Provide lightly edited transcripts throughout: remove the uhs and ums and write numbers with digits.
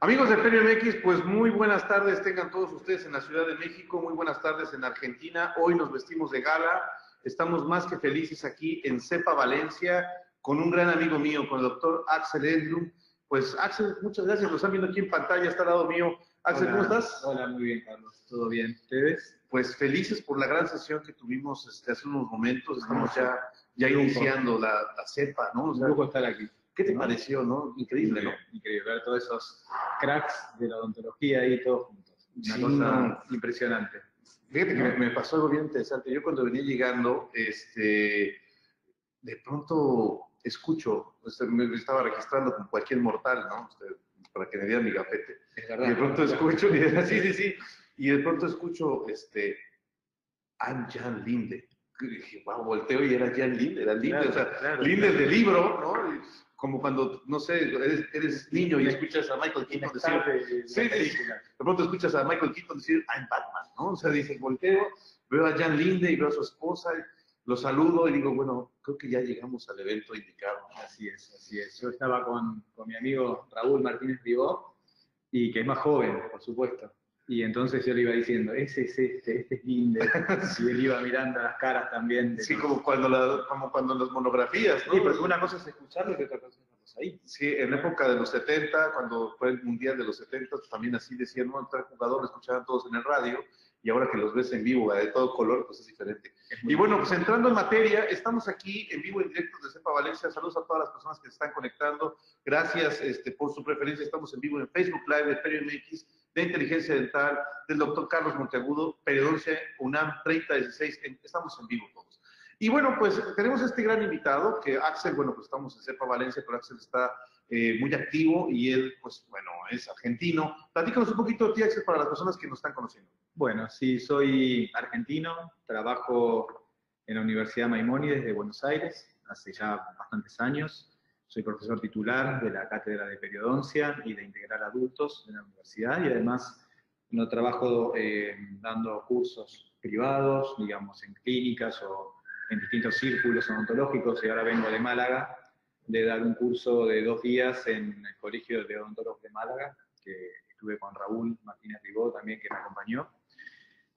Amigos de Feria MX, pues muy buenas tardes tengan todos ustedes en la Ciudad de México, muy buenas tardes en Argentina. Hoy nos vestimos de gala, estamos más que felices aquí en CEPA Valencia con un gran amigo mío, con el doctor Axel Edlund. Pues Axel, muchas gracias, lo están viendo aquí en pantalla, está al lado mío. Axel, Hola, ¿cómo estás? Hola, muy bien, Carlos, ¿todo bien? ¿Ustedes? Pues felices por la gran sesión que tuvimos hace unos momentos, estamos ya iniciando la CEPA, ¿no? O sea, un lujo estar aquí. ¿qué te pareció, no? Increíble, ¿no? Increíble, ver todos esos cracks de la odontología ahí todos juntos. Una Sí, cosa impresionante. Fíjate que me pasó algo bien interesante. Yo cuando venía llegando, de pronto escucho, me estaba registrando como cualquier mortal, ¿no? Para que me dieran mi gafete. Es verdad. Y de pronto escucho, sí, y de pronto escucho, I'm Jan Linde. Y dije, wow, volteo y era Jan Linde, era Linde, Claro, o sea, claro, Linde claro. de libro, ¿no? Y como cuando, no sé, eres niño y escuchas a Michael Keaton decir, sí, de pronto escuchas a Michael Keaton decir, I'm Batman, ¿no? O sea, dice, volteo, veo a Jan Linde y veo a su esposa, lo saludo y digo, bueno, creo que ya llegamos al evento indicado. Así es, así es. Yo estaba con mi amigo Raúl Martínez Ribó, y que es más joven, por supuesto. Y entonces yo le iba diciendo, ese es este es Linde. Y él iba mirando las caras también. Sí, como cuando en las monografías, ¿no? Sí, porque una cosa es escucharlo y otra cosa es verlos ahí. Sí, en la época de los 70, cuando fue el Mundial de los 70, pues también así decían, no, tal jugador, lo escuchaban todos en el radio, y ahora que los ves en vivo, de todo color, pues es diferente. Y bueno, pues entrando en materia, estamos aquí en vivo, en directo de CEPA Valencia. Saludos a todas las personas que se están conectando. Gracias por su preferencia. Estamos en vivo en Facebook Live de Feria MX, de Inteligencia Dental, del doctor Carlos Monteagudo, Periodoncia UNAM 3016. Estamos en vivo todos. Y bueno, pues tenemos este gran invitado, que Axel, bueno, pues estamos en CEPA Valencia, pero Axel está muy activo y él, pues bueno, es argentino. Platícanos un poquito de ti, Axel, para las personas que nos están conociendo. Bueno, sí, soy argentino, trabajo en la Universidad Maimónides de Buenos Aires hace ya bastantes años. Soy profesor titular de la Cátedra de Periodoncia y de Integral Adultos de la universidad y además no trabajo dando cursos privados, digamos, en clínicas o en distintos círculos odontológicos, y ahora vengo de Málaga de dar un curso de 2 días en el Colegio de Odontólogos de Málaga, que estuve con Raúl Martínez Ribó también, que me acompañó.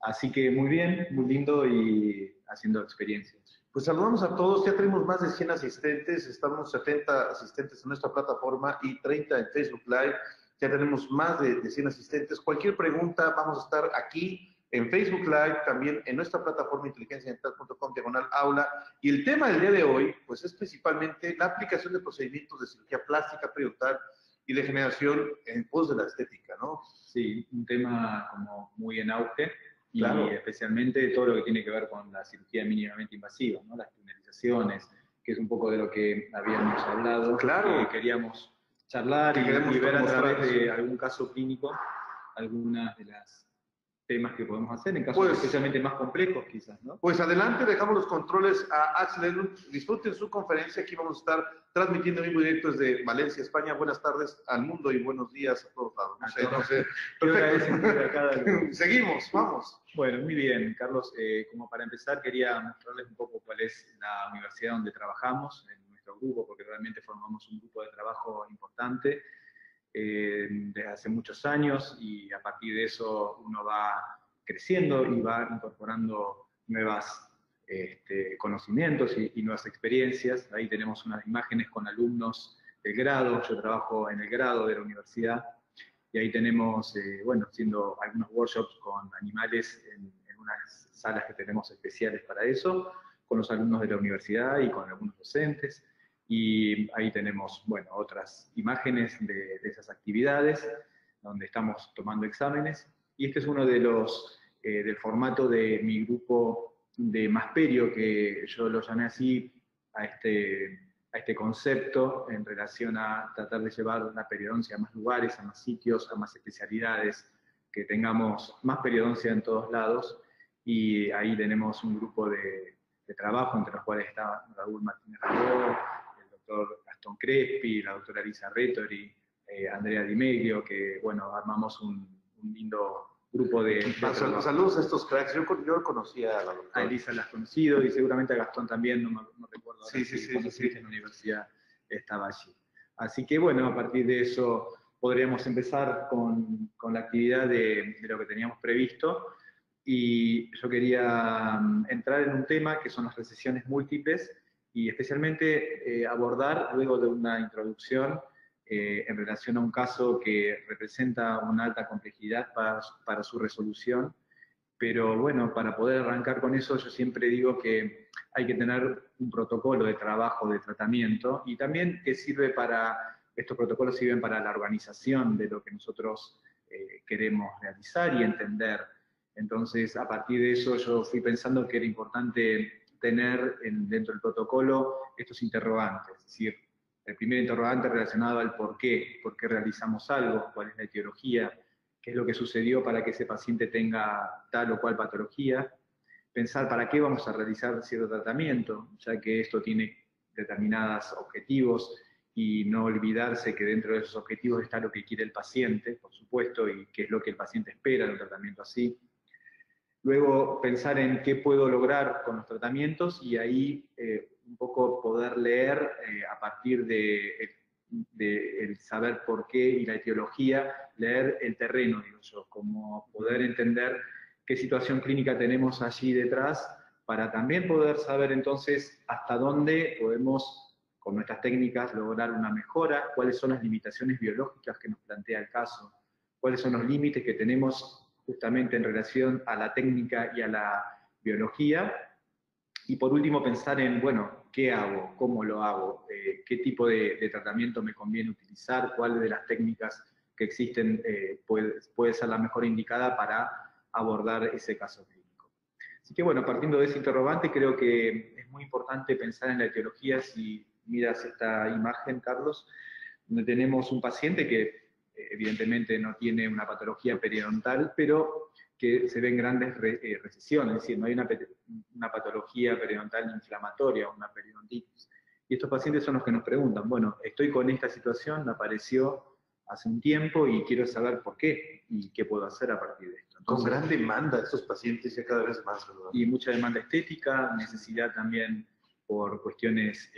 Así que muy bien, muy lindo y haciendo experiencias. Pues saludamos a todos, ya tenemos más de 100 asistentes, estamos 70 asistentes en nuestra plataforma y 30 en Facebook Live, ya tenemos más de 100 asistentes. Cualquier pregunta, vamos a estar aquí en Facebook Live, también en nuestra plataforma inteligenciadental.com/aula. Y el tema del día de hoy, pues es principalmente la aplicación de procedimientos de cirugía plástica, periodontal y de generación en pos de la estética, ¿no? Sí, un tema como muy en auge. Y claro, especialmente todo lo que tiene que ver con la cirugía mínimamente invasiva, ¿no? Las tunelizaciones, que es un poco de lo que habíamos hablado, claro, que queríamos charlar y ver a través de algún caso clínico algunas de las temas que podemos hacer, en casos especialmente más complejos quizás, ¿no? Pues adelante, dejamos los controles a Axel Edlund. Disfruten su conferencia, aquí vamos a estar transmitiendo en vivo directo desde Valencia, España. Buenas tardes al mundo y buenos días a todos lados. No sé. Perfecto. Seguimos, vamos. Bueno, muy bien, Carlos. Como para empezar, quería mostrarles un poco cuál es la universidad donde trabajamos, en nuestro grupo, porque realmente formamos un grupo de trabajo importante desde hace muchos años, y a partir de eso uno va creciendo y va incorporando nuevos conocimientos y nuevas experiencias. Ahí tenemos unas imágenes con alumnos del grado. Yo trabajo en el grado de la universidad y ahí tenemos, bueno, haciendo algunos workshops con animales en unas salas que tenemos especiales para eso, con los alumnos de la universidad y con algunos docentes. Y ahí tenemos, bueno, otras imágenes de esas actividades donde estamos tomando exámenes. Y este es uno de los, del formato de mi grupo de Masperio, que yo lo llamé así a este concepto en relación a tratar de llevar la periodoncia a más lugares, a más sitios, a más especialidades, que tengamos más periodoncia en todos lados. Y ahí tenemos un grupo de trabajo, entre los cuales está Raúl Martínez Ribó, el doctor Gastón Crespi, la doctora Elisa Retori, Andrea Di Meglio, que, bueno, armamos un lindo grupo de saludos a estos cracks. Yo conocía a la doctora. A Elisa la has conocido y seguramente a Gastón también, no recuerdo ahora sí, cuando estuviste en la universidad estaba allí. Así que, bueno, a partir de eso podríamos empezar con la actividad de lo que teníamos previsto. Y yo quería entrar en un tema que son las recesiones múltiples y especialmente abordar, luego de una introducción, en relación a un caso que representa una alta complejidad para su resolución. Pero bueno, para poder arrancar con eso, yo siempre digo que hay que tener un protocolo de trabajo, de tratamiento, y también que estos protocolos sirven para la organización de lo que nosotros queremos realizar y entender. Entonces, a partir de eso, yo fui pensando que era importante tener dentro del protocolo estos interrogantes, es decir, el primer interrogante relacionado al por qué realizamos algo, cuál es la etiología, qué es lo que sucedió para que ese paciente tenga tal o cual patología, pensar para qué vamos a realizar cierto tratamiento, ya que esto tiene determinados objetivos, y no olvidarse que dentro de esos objetivos está lo que quiere el paciente, por supuesto, y qué es lo que el paciente espera de un tratamiento así. Luego pensar en qué puedo lograr con los tratamientos y ahí un poco poder leer a partir de el saber por qué y la etiología, leer el terreno, digo yo, como poder entender qué situación clínica tenemos allí detrás, para también poder saber entonces hasta dónde podemos, con nuestras técnicas, lograr una mejora, cuáles son las limitaciones biológicas que nos plantea el caso, cuáles son los límites que tenemos justamente en relación a la técnica y a la biología. Y por último, pensar en, bueno, ¿qué hago? ¿Cómo lo hago? ¿Qué tipo de tratamiento me conviene utilizar? ¿Cuál de las técnicas que existen puede ser la mejor indicada para abordar ese caso clínico? Así que bueno, partiendo de ese interrogante, creo que es muy importante pensar en la etiología. Si miras esta imagen, Carlos, donde tenemos un paciente que evidentemente no tiene una patología periodontal, pero que se ven grandes recesiones, es decir, no hay una patología periodontal inflamatoria, una periodontitis. Y estos pacientes son los que nos preguntan, bueno, estoy con esta situación, me apareció hace un tiempo y quiero saber por qué y qué puedo hacer a partir de esto. Entonces, con gran demanda de estos pacientes ya cada vez más, ¿verdad? Y mucha demanda estética, necesidad también por cuestiones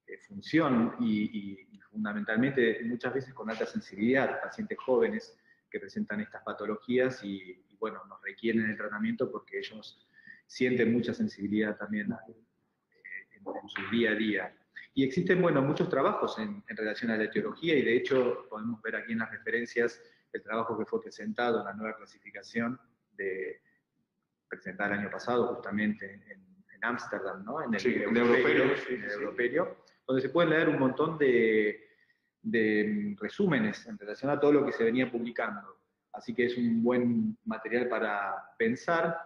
de función y fundamentalmente muchas veces con alta sensibilidad, pacientes jóvenes que presentan estas patologías y bueno, nos requieren el tratamiento porque ellos sienten mucha sensibilidad también en su día a día. Y existen, bueno, muchos trabajos en relación a la etiología, y de hecho podemos ver aquí en las referencias el trabajo que fue presentado en la nueva clasificación presentada el año pasado justamente en Ámsterdam, ¿no? En el Europerio, donde se pueden leer un montón de resúmenes en relación a todo lo que se venía publicando. Así que es un buen material para pensar,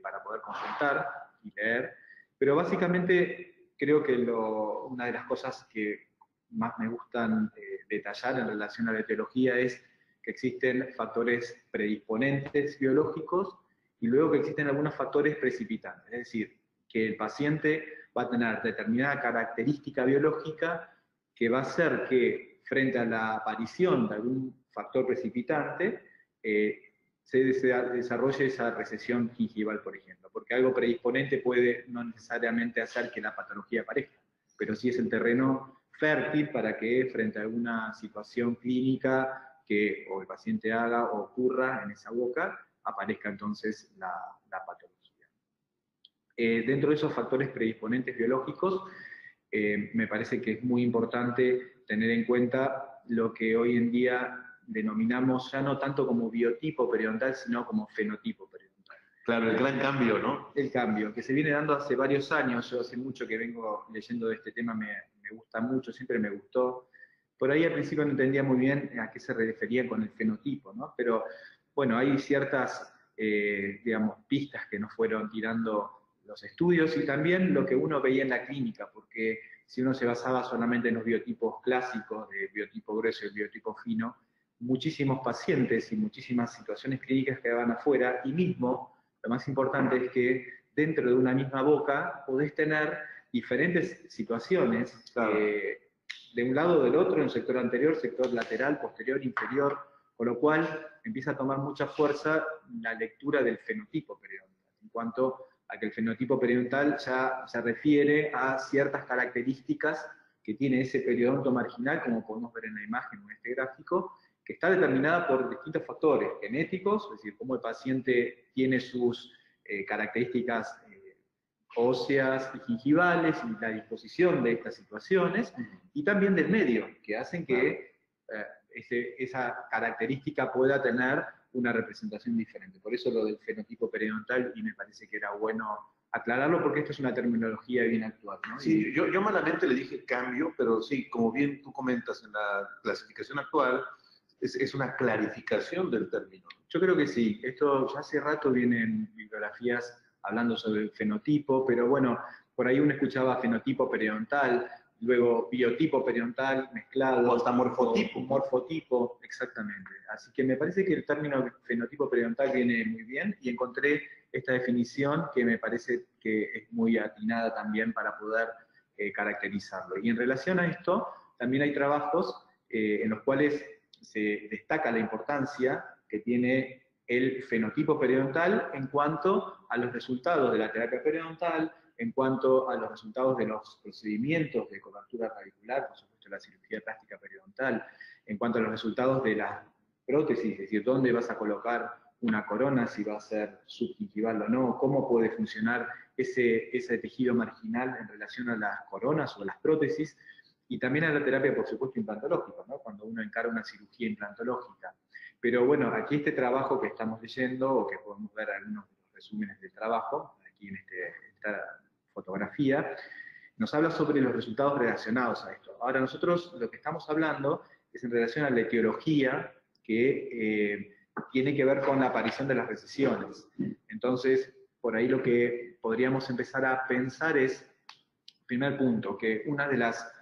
para poder consultar y leer. Pero básicamente creo que una de las cosas que más me gustan detallar en relación a la etiología es que existen factores predisponentes biológicos y luego que existen algunos factores precipitantes. Es decir, que el paciente va a tener determinada característica biológica que va a hacer que, frente a la aparición de algún factor precipitante, se desarrolle esa recesión gingival, por ejemplo, porque algo predisponente puede no necesariamente hacer que la patología aparezca, pero sí es el terreno fértil para que, frente a alguna situación clínica que o el paciente haga o ocurra en esa boca, aparezca entonces la patología. Dentro de esos factores predisponentes biológicos, me parece que es muy importante tener en cuenta lo que hoy en día denominamos ya no tanto como biotipo periodontal, sino como fenotipo periodontal. Claro, el gran cambio, ¿no? El cambio, que se viene dando hace varios años. Yo hace mucho que vengo leyendo de este tema, me gusta mucho, siempre me gustó. Por ahí al principio no entendía muy bien a qué se refería con el fenotipo, ¿no? Pero bueno, hay ciertas, digamos, pistas que nos fueron tirando los estudios y también lo que uno veía en la clínica, porque si uno se basaba solamente en los biotipos clásicos, de biotipo grueso y biotipo fino, muchísimos pacientes y muchísimas situaciones clínicas quedaban afuera, y mismo, lo más importante es que dentro de una misma boca podés tener diferentes situaciones, claro, de un lado o del otro, en el sector anterior, sector lateral, posterior, inferior, con lo cual empieza a tomar mucha fuerza la lectura del fenotipo periodontal, en cuanto a que el fenotipo periodontal ya se refiere a ciertas características que tiene ese periodonto marginal, como podemos ver en la imagen o en este gráfico, que está determinada por distintos factores genéticos, es decir, cómo el paciente tiene sus características óseas y gingivales y la disposición de estas situaciones, y también del medio, que hacen que esa característica pueda tener una representación diferente. Por eso lo del fenotipo periodontal, y me parece que era bueno aclararlo, porque esto es una terminología bien actual, ¿no? Sí, yo malamente le dije cambio, pero sí, como bien tú comentas, en la clasificación actual es una clarificación del término. Yo creo que sí, esto ya hace rato vienen bibliografías hablando sobre el fenotipo, pero bueno, por ahí uno escuchaba fenotipo periodontal, luego biotipo periodontal mezclado. O hasta morfotipo. Morfotipo, exactamente. Así que me parece que el término fenotipo periodontal viene muy bien, y encontré esta definición que me parece que es muy atinada también para poder caracterizarlo. Y en relación a esto, también hay trabajos en los cuales se destaca la importancia que tiene el fenotipo periodontal en cuanto a los resultados de la terapia periodontal, en cuanto a los resultados de los procedimientos de cobertura radicular, por supuesto la cirugía plástica periodontal, en cuanto a los resultados de las prótesis, es decir, dónde vas a colocar una corona, si va a ser subgingival o no, cómo puede funcionar ese tejido marginal en relación a las coronas o a las prótesis, y también a la terapia, por supuesto, implantológica, ¿no? Cuando uno encara una cirugía implantológica. Pero bueno, aquí este trabajo que estamos leyendo, o que podemos ver algunos de los resúmenes del trabajo, aquí en esta fotografía, nos habla sobre los resultados relacionados a esto. Ahora, nosotros lo que estamos hablando es en relación a la etiología que tiene que ver con la aparición de las recesiones. Entonces, por ahí lo que podríamos empezar a pensar es, primer punto, que una de las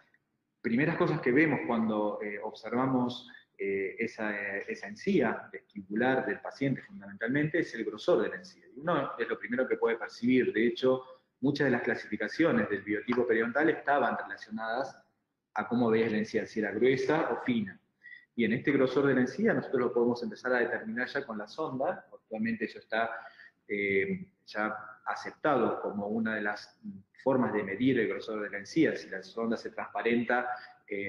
primeras cosas que vemos cuando observamos esa encía vestibular del paciente fundamentalmente es el grosor de la encía. Y uno es lo primero que puede percibir. De hecho, muchas de las clasificaciones del biotipo periodontal estaban relacionadas a cómo veías la encía, si era gruesa o fina. Y en este grosor de la encía nosotros lo podemos empezar a determinar ya con la sonda. Actualmente eso está ya aceptado como una de las formas de medir el grosor de la encía. Si la sonda se transparenta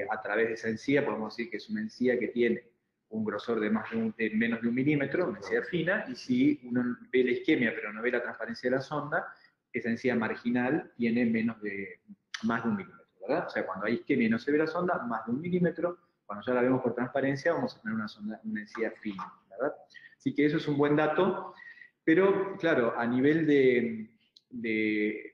a través de esa encía, podemos decir que es una encía que tiene un grosor de menos de 1 milímetro, una encía fina, y si uno ve la isquemia pero no ve la transparencia de la sonda, esa encía marginal tiene más de 1 milímetro, ¿verdad? O sea, cuando hay isquemia y no se ve la sonda, más de 1 milímetro. Cuando ya la vemos por transparencia, vamos a tener una encía fina, ¿verdad? Así que eso es un buen dato, pero claro, a nivel de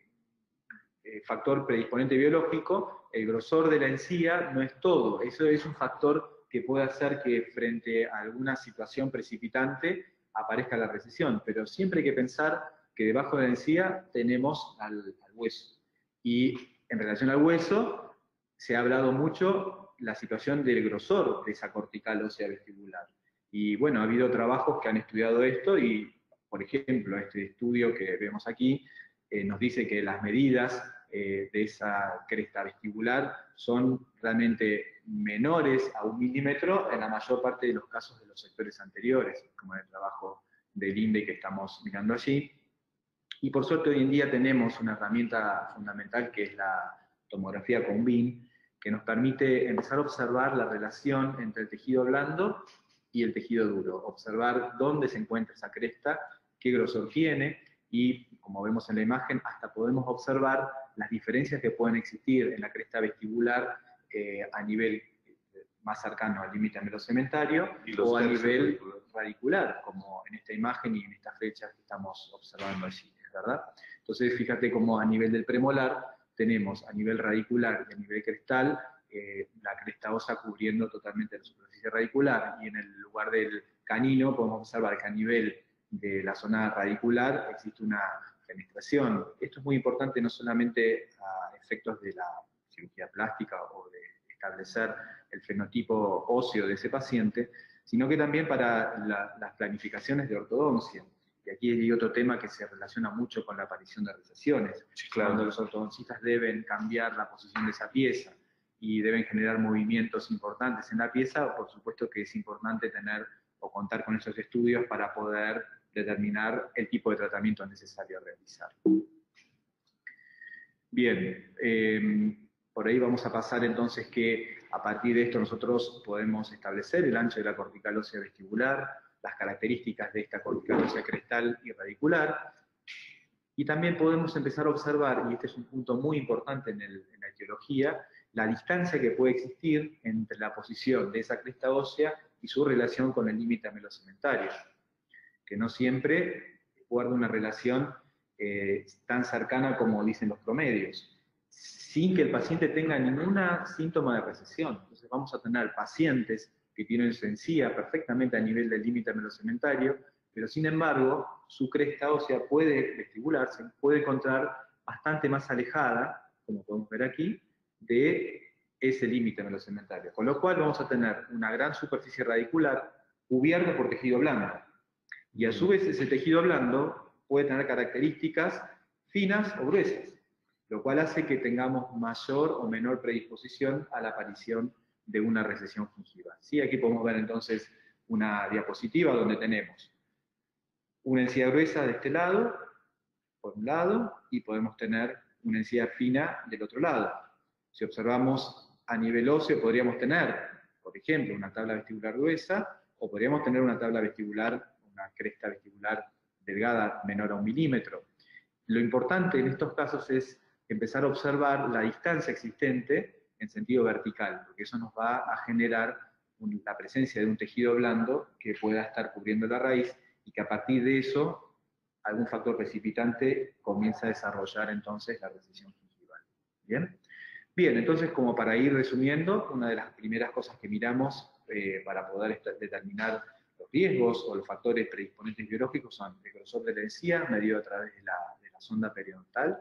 factor predisponente biológico, el grosor de la encía no es todo. Eso es un factor que puede hacer que frente a alguna situación precipitante aparezca la recesión, pero siempre hay que pensar que debajo de la encía tenemos al hueso. Y en relación al hueso, se ha hablado mucho la situación del grosor de esa cortical ósea vestibular. Y bueno, ha habido trabajos que han estudiado esto y, por ejemplo, este estudio que vemos aquí nos dice que las medidas de esa cresta vestibular son realmente menores a 1 milímetro en la mayor parte de los casos de los sectores anteriores, como en el trabajo del INDE que estamos mirando allí. Y por suerte hoy en día tenemos una herramienta fundamental que es la tomografía con BIM, que nos permite empezar a observar la relación entre el tejido blando y el tejido duro, observar dónde se encuentra esa cresta, qué grosor tiene, y como vemos en la imagen, hasta podemos observar las diferencias que pueden existir en la cresta vestibular a nivel más cercano al límite amelocementario o a nivel radicular, como en esta imagen y en estas fechas que estamos observando allí, ¿verdad? Entonces, fíjate cómo a nivel del premolar tenemos a nivel radicular y a nivel crestal la cresta ósea cubriendo totalmente la superficie radicular, y en el lugar del canino podemos observar que a nivel de la zona radicular existe una fenestración. Esto es muy importante no solamente a efectos de la cirugía plástica o de establecer el fenotipo óseo de ese paciente, sino que también para las planificaciones de ortodoncia. Y aquí hay otro tema que se relaciona mucho con la aparición de recesiones. Sí, claro. Cuando los ortodoncistas deben cambiar la posición de esa pieza y deben generar movimientos importantes en la pieza, por supuesto que es importante tener o contar con esos estudios para poder determinar el tipo de tratamiento necesario a realizar. Bien, Por ahí vamos a pasar entonces que a partir de esto nosotros podemos establecer el ancho de la cortical ósea vestibular, las características de esta cortical ósea crestal y radicular, y también podemos empezar a observar, y este es un punto muy importante en la etiología, la distancia que puede existir entre la posición de esa cresta ósea y su relación con el límite amelocementario, que no siempre guarda una relación tan cercana como dicen los promedios, sin que el paciente tenga ningún síntoma de recesión. Entonces vamos a tener pacientes que tienen su encía perfectamente a nivel del límite amelocementario, pero sin embargo su cresta ósea puede vestibularse, puede encontrar bastante más alejada, como podemos ver aquí, de ese límite amelocementario. Con lo cual vamos a tener una gran superficie radicular cubierta por tejido blando. Y a su vez ese tejido blando puede tener características finas o gruesas, lo cual hace que tengamos mayor o menor predisposición a la aparición de una recesión gingival. ¿Sí? Aquí podemos ver entonces una diapositiva donde tenemos una encía gruesa de este lado, por un lado, y podemos tener una encía fina del otro lado. Si observamos a nivel óseo, podríamos tener, por ejemplo, una tabla vestibular gruesa, o podríamos tener una tabla vestibular, una cresta vestibular delgada menor a 1 milímetro. Lo importante en estos casos es empezar a observar la distancia existente en sentido vertical, porque eso nos va a generar la presencia de un tejido blando que pueda estar cubriendo la raíz y que a partir de eso algún factor precipitante comienza a desarrollar entonces la recesión gingival. ¿Bien? Bien, entonces como para ir resumiendo, una de las primeras cosas que miramos para poder determinar los riesgos o los factores predisponentes biológicos son el grosor de la encía medido a través de la sonda periodontal.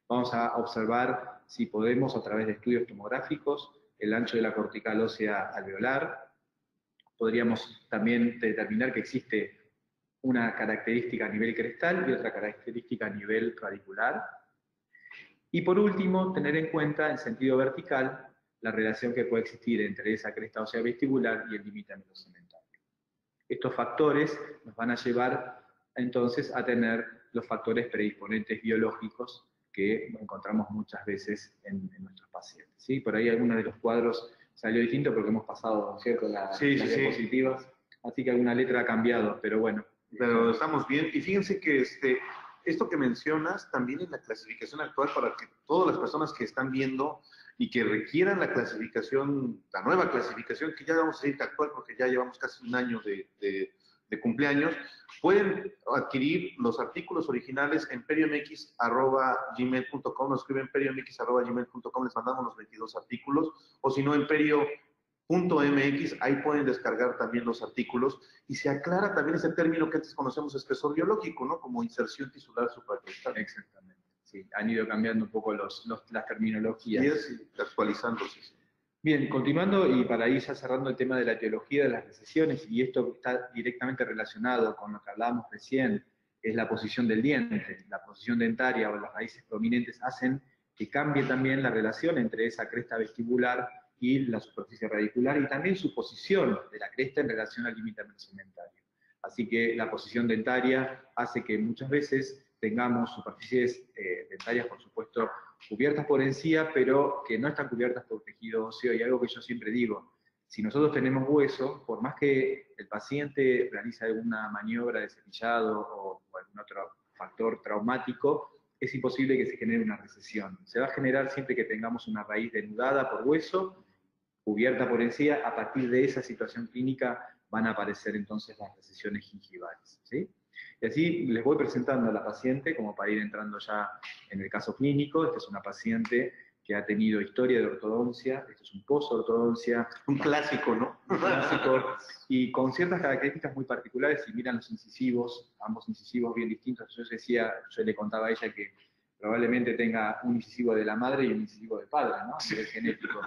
Vamos a observar si podemos a través de estudios tomográficos el ancho de la cortical ósea alveolar. Podríamos también determinar que existe una característica a nivel crestal y otra característica a nivel radicular. Y por último, tener en cuenta en sentido vertical la relación que puede existir entre esa cresta ósea vestibular y el límite amelocementario. Estos factores nos van a llevar entonces a tener los factores predisponentes biológicos que encontramos muchas veces en nuestros pacientes. ¿Sí? Por ahí algunos de los cuadros salió distinto porque hemos pasado, ¿cierto?, las diapositivas, así que alguna letra ha cambiado, pero bueno. Pero estamos bien, y fíjense que esto que mencionas también en la clasificación actual, para que todas las personas que están viendo y que requieran la clasificación, la nueva clasificación, que ya vamos a decir actual porque ya llevamos casi un año de cumpleaños, pueden adquirir los artículos originales en periomx@gmail.com, nos escriben periomx@gmail.com, les mandamos los 22 artículos, o si no en perio.mx, ahí pueden descargar también los artículos, y se aclara también ese término que antes conocemos, espesor biológico, ¿no? Como inserción tisular supracrestal. Exactamente, sí, han ido cambiando un poco las terminologías. Y es actualizándose. Bien, continuando y para ir ya cerrando el tema de la etiología de las recesiones, y esto está directamente relacionado con lo que hablábamos recién, es la posición del diente, la posición dentaria o las raíces prominentes hacen que cambie también la relación entre esa cresta vestibular y la superficie radicular, y también su posición de la cresta en relación al límite amelocementario. Así que la posición dentaria hace que muchas veces tengamos superficies dentarias, por supuesto, cubiertas por encía, pero que no están cubiertas por tejido óseo, y algo que yo siempre digo, si nosotros tenemos hueso, por más que el paciente realice alguna maniobra de cepillado o algún otro factor traumático, es imposible que se genere una recesión. Se va a generar siempre que tengamos una raíz denudada por hueso, cubierta por encía. A partir de esa situación clínica van a aparecer entonces las recesiones gingivales, ¿sí? Y así les voy presentando a la paciente como para ir entrando ya en el caso clínico. Esta es una paciente que ha tenido historia de ortodoncia, esto es un post-ortodoncia. Un clásico, ¿no? Un clásico, y con ciertas características muy particulares. Si miran los incisivos, ambos incisivos bien distintos, yo le contaba a ella que probablemente tenga un incisivo de la madre y un incisivo del padre, ¿no? A nivel genético.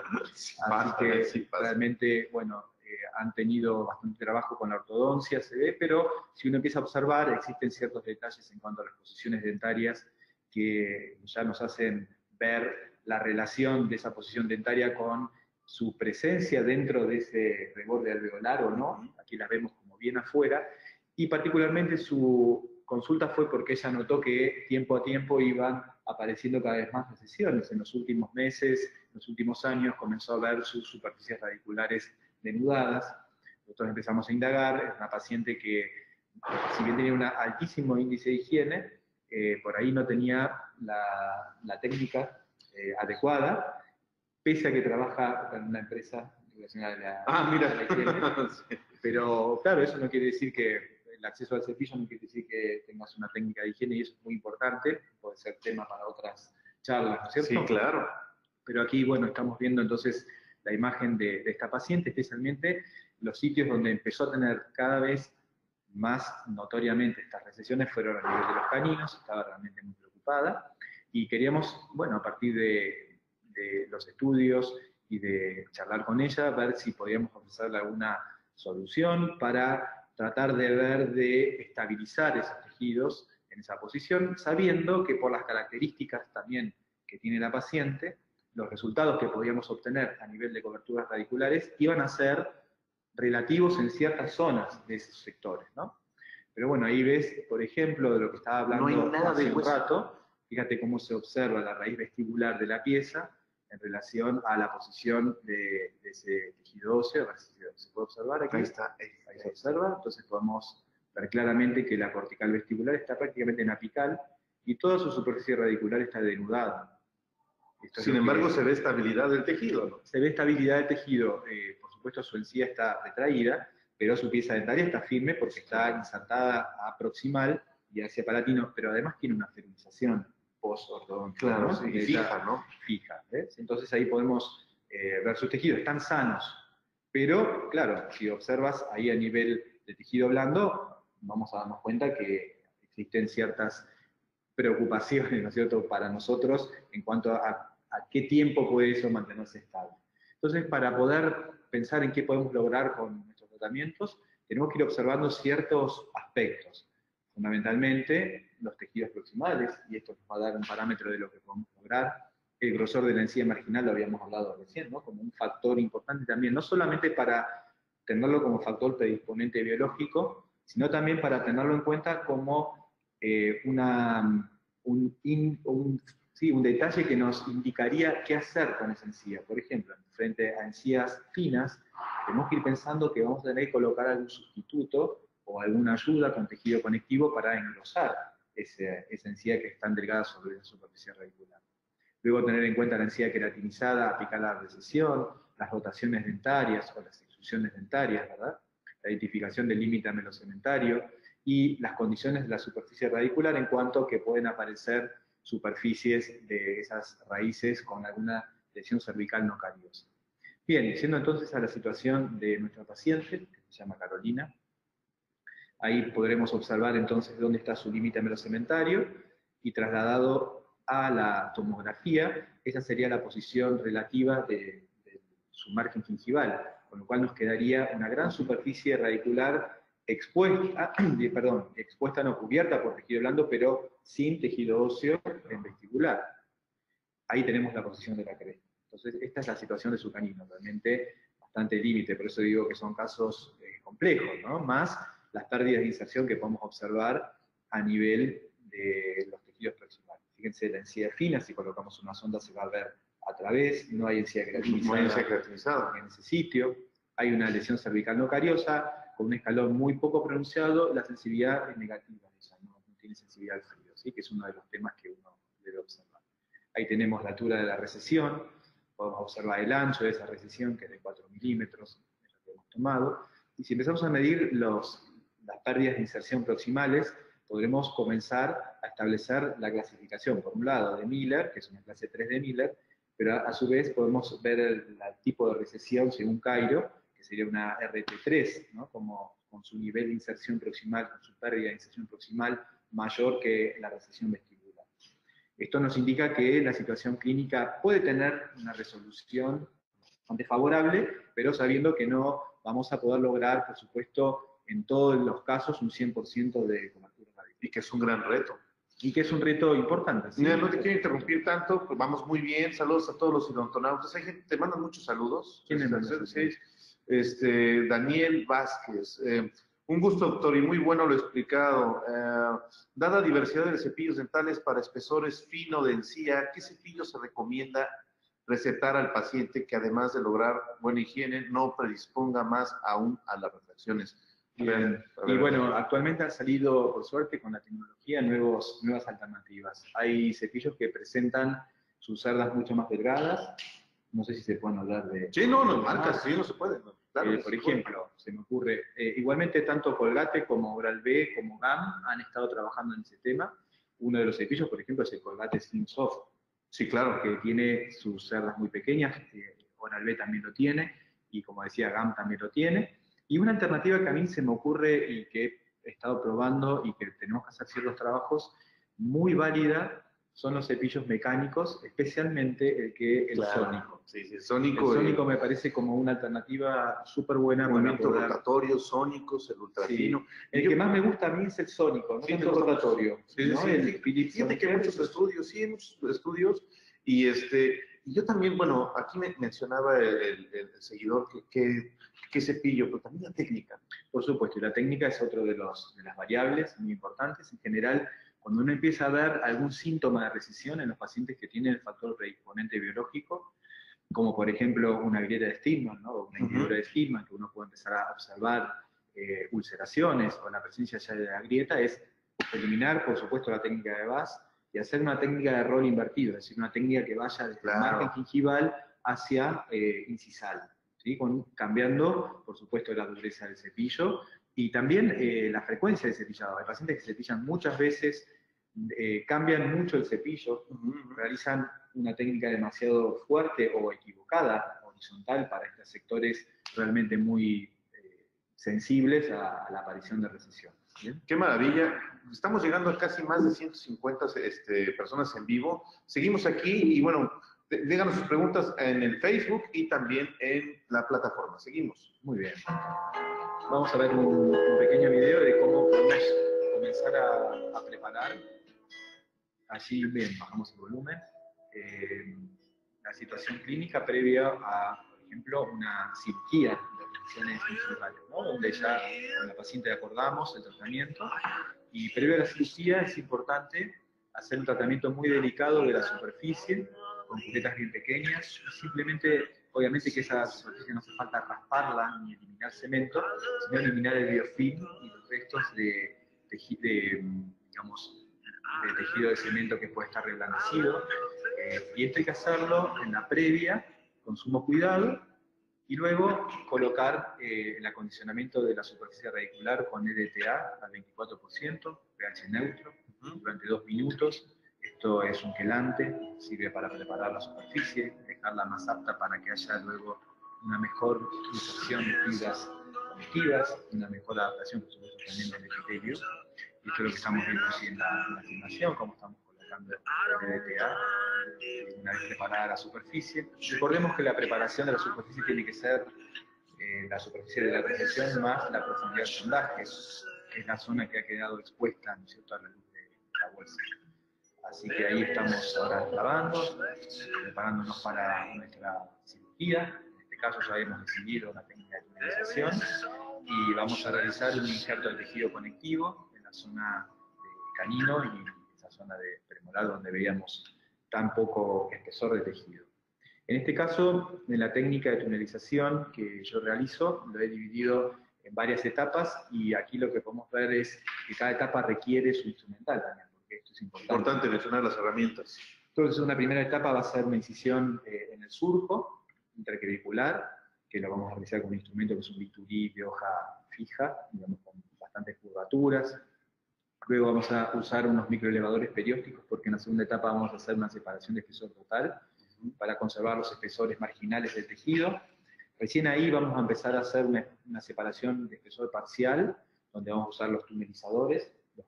Así que realmente, bueno, han tenido bastante trabajo con la ortodoncia, se ve, pero si uno empieza a observar, existen ciertos detalles en cuanto a las posiciones dentarias que ya nos hacen ver la relación de esa posición dentaria con su presencia dentro de ese reborde alveolar o no. Aquí las vemos como bien afuera, y particularmente su consulta fue porque ella notó que tiempo a tiempo iban apareciendo cada vez más recesiones. En los últimos meses los últimos años comenzó a ver sus superficies radiculares denudadas. Nosotros empezamos a indagar, es una paciente que, si bien tenía un altísimo índice de higiene, por ahí no tenía la técnica adecuada, pese a que trabaja en una empresa relacionada a la higiene. Sí. Pero claro, eso no quiere decir que el acceso al cepillo no quiere decir que tengas una técnica de higiene, y eso es muy importante, puede ser tema para otras charlas, ¿no es cierto? Sí, claro. Pero aquí, bueno, estamos viendo entonces la imagen de esta paciente, especialmente los sitios donde empezó a tener cada vez más notoriamente estas recesiones fueron a nivel de los caninos, estaba realmente muy preocupada, y queríamos, bueno, a partir de los estudios y de charlar con ella, ver si podíamos ofrecerle alguna solución para tratar de ver de estabilizar esos tejidos en esa posición, sabiendo que por las características también que tiene la paciente, los resultados que podíamos obtener a nivel de coberturas radiculares iban a ser relativos en ciertas zonas de esos sectores, ¿no? Pero bueno, ahí ves, por ejemplo, de lo que estaba hablando hace un rato, fíjate cómo se observa la raíz vestibular de la pieza en relación a la posición de ese tejido óseo. A ver si se puede observar aquí. Ahí está. Ahí se observa, entonces podemos ver claramente que la cortical vestibular está prácticamente en apical y toda su superficie radicular está denudada. Sin embargo, se ve estabilidad del tejido, ¿no? Se ve estabilidad del tejido, por supuesto su encía está retraída, pero su pieza dentaria está firme porque está insertada a proximal y hacia palatino, pero además tiene una fermización post-ortodóntica. Claro, ¿no? Sí, y fija, ¿no? Fija, ¿ves? Entonces ahí podemos ver sus tejidos, están sanos, pero claro, si observas ahí a nivel de tejido blando, vamos a darnos cuenta que existen ciertas preocupaciones, ¿no es cierto?, para nosotros en cuanto a qué tiempo puede eso mantenerse estable. Entonces, para poder pensar en qué podemos lograr con nuestros tratamientos, tenemos que ir observando ciertos aspectos, fundamentalmente los tejidos proximales, y esto nos va a dar un parámetro de lo que podemos lograr. El grosor de la encía marginal lo habíamos hablado recién, ¿no?, como un factor importante también, no solamente para tenerlo como factor predisponente biológico, sino también para tenerlo en cuenta como un detalle que nos indicaría qué hacer con esa encía. Por ejemplo, frente a encías finas, tenemos que ir pensando que vamos a tener que colocar algún sustituto o alguna ayuda con tejido conectivo para engrosar esa encía que es tan delgada sobre la superficie radicular. Luego tener en cuenta la encía queratinizada aplicada a la recesión, las rotaciones dentarias o las extrusiones dentarias, ¿verdad? La identificación del límite amelocementario y las condiciones de la superficie radicular en cuanto que pueden aparecer superficies de esas raíces con alguna lesión cervical no cariosa. Bien, yendo entonces a la situación de nuestra paciente, que se llama Carolina, ahí podremos observar entonces dónde está su límite amelocementario y trasladado a la tomografía, esa sería la posición relativa de su margen gingival, con lo cual nos quedaría una gran superficie radicular expuesta, no cubierta por tejido blando, pero sin tejido óseo en vestibular. Ahí tenemos la posición de la cresta. Entonces, esta es la situación de su canino, realmente bastante límite, por eso digo que son casos complejos, ¿no? Más las pérdidas de inserción que podemos observar a nivel de los tejidos proximales. Fíjense, la encía fina, si colocamos una sonda se va a ver a través, no hay encía queratinizada en ese sitio, hay una lesión cervical no cariosa, con un escalón muy poco pronunciado, la sensibilidad es negativa, no tiene sensibilidad al frío, ¿sí? Que es uno de los temas que uno debe observar. Ahí tenemos la altura de la recesión, podemos observar el ancho de esa recesión, que es de 4 milímetros, es lo que hemos tomado, y si empezamos a medir las pérdidas de inserción proximales, podremos comenzar a establecer la clasificación, por un lado, de Miller, que es una clase 3 de Miller, pero a su vez podemos ver el tipo de recesión según Cairo, que sería una RT3, ¿no? Como con su nivel de inserción proximal, con su pérdida de inserción proximal mayor que la recesión vestibular. Esto nos indica que la situación clínica puede tener una resolución bastante favorable, pero sabiendo que no vamos a poder lograr, por supuesto, en todos los casos un 100% de cobertura radical. Y que es un gran reto. Y que es un reto importante. ¿Sí? Mira, no te quiero interrumpir tanto, pues vamos muy bien. Saludos a todos los odontonautas. Hay gente, te mandan muchos saludos. ¿Quién me manda? Daniel Vázquez. Un gusto, doctor, y muy bueno lo explicado. Dada diversidad de cepillos dentales para espesores fino de encía, ¿qué cepillo se recomienda recetar al paciente que además de lograr buena higiene, no predisponga más aún a las refracciones. Bien. Y bueno, actualmente han salido, por suerte, con la tecnología, nuevas alternativas. Hay cepillos que presentan sus cerdas mucho más delgadas. No sé si se pueden hablar de... Sí, no, marcas, sí, no se puede. No. Claro, por ejemplo, se me ocurre, igualmente tanto Colgate como Oral-B como GAM han estado trabajando en ese tema. Uno de los cepillos, por ejemplo, es el Colgate Slim Soft. Sí, claro. Que tiene sus cerdas muy pequeñas, Oral-B también lo tiene, y como decía, GAM también lo tiene. Y una alternativa que a mí se me ocurre y que he estado probando y que tenemos que hacer ciertos trabajos, muy válida, son los cepillos mecánicos, especialmente el claro. sónico. Sí, sí, el sónico. El sónico me parece como una alternativa súper buena para poder... rotatorios, sónicos, el ultrafino. Sí. El que más me gusta a mí es el sónico, no tanto el rotatorio. Sí, ¿no? sí, El Philips fíjate que hay muchos estudios, sí, hay muchos estudios. Y yo también, bueno, aquí me mencionaba el seguidor que cepillo, pero también la técnica. Por supuesto, y la técnica es otro de las variables muy importantes. En general, cuando uno empieza a ver algún síntoma de recesión en los pacientes que tienen el factor predisponente biológico, como por ejemplo una grieta de Stillman, ¿no? O una hendidura de Stillman, que uno puede empezar a observar ulceraciones o la presencia ya de la grieta, es eliminar, por supuesto, la técnica de VAS y hacer una técnica de rol invertido, es decir, una técnica que vaya desde el margen gingival hacia incisal, ¿sí? Cambiando, por supuesto, la dureza del cepillo y también la frecuencia del cepillado. Hay pacientes que cepillan muchas veces, cambian mucho el cepillo, realizan una técnica demasiado fuerte o equivocada, horizontal, para estos sectores realmente muy sensibles a la aparición de recesión. ¿Bien? Qué maravilla. Estamos llegando a casi más de 150 personas en vivo. Seguimos aquí y bueno, díganos sus preguntas en el Facebook y también en la plataforma. Seguimos. Muy bien. Vamos a ver un pequeño video de cómo podemos comenzar a preparar. Allí, bien, bajamos el volumen. La situación clínica previa a, por ejemplo, una cirugía de revisiones gingival, ¿no? Donde ya con la paciente acordamos el tratamiento. Y previo a la cirugía es importante hacer un tratamiento muy delicado de la superficie, con curetas bien pequeñas, y simplemente, obviamente que esa superficie no hace falta rasparla ni eliminar cemento, sino eliminar el biofilm y los restos de tejido de cemento que puede estar reblandecido. Y esto hay que hacerlo en la previa, con sumo cuidado, y luego colocar el acondicionamiento de la superficie radicular con EDTA al 24%, pH neutro, durante 2 minutos. Esto es un quelante, sirve para preparar la superficie, dejarla más apta para que haya luego una mejor inserción de fibras conectivas, una mejor adaptación, por supuesto, también del epitelio. Y esto es lo que estamos viendo aquí en la filmación, cómo estamos colocando el EDTA una vez preparada la superficie. Recordemos que la preparación de la superficie tiene que ser la superficie de la recesión más la profundidad del sondaje, que es la zona que ha quedado expuesta, ¿no es cierto?, a la luz de la bolsa. Así que ahí estamos ahora grabando, preparándonos para nuestra cirugía. En este caso ya hemos decidido una técnica de tunelización y vamos a realizar un injerto de tejido conectivo en la zona de canino y esa zona de premolar donde veíamos tan poco espesor de tejido. En este caso, en la técnica de tunelización que yo realizo, lo he dividido en varias etapas y aquí lo que podemos ver es que cada etapa requiere su instrumental también, porque esto es importante. Importante mencionar las herramientas. Entonces, una primera etapa va a ser una incisión en el surco intraclavicular, que lo vamos a realizar con un instrumento que es un bisturí de hoja fija, digamos, con bastantes curvaturas. Luego vamos a usar unos microelevadores periósticos, porque en la segunda etapa vamos a hacer una separación de espesor total para conservar los espesores marginales del tejido. Recién ahí vamos a empezar a hacer una separación de espesor parcial, donde vamos a usar los tunelizadores, los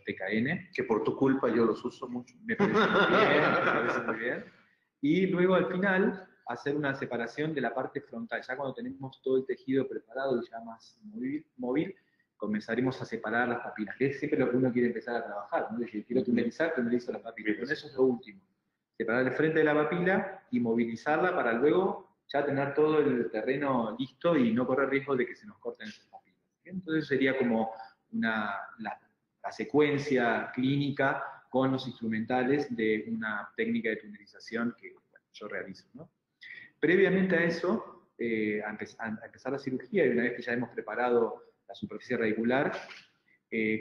TKN. Que por tu culpa yo los uso mucho. Me parece muy bien, me parece muy bien. Y luego al final hacer una separación de la parte frontal. Ya cuando tenemos todo el tejido preparado y ya más móvil, comenzaremos a separar las papilas, que es siempre lo que uno quiere empezar a trabajar, ¿no? Es decir, quiero tunelizar, tunelizo las papilas, pero eso es lo último. Separar el frente de la papila y movilizarla para luego ya tener todo el terreno listo y no correr riesgo de que se nos corten esas papilas. Entonces sería como la secuencia clínica con los instrumentales de una técnica de tunelización que bueno, yo realizo, ¿no? Previamente a eso, a empezar la cirugía, y una vez que ya hemos preparado la superficie radicular,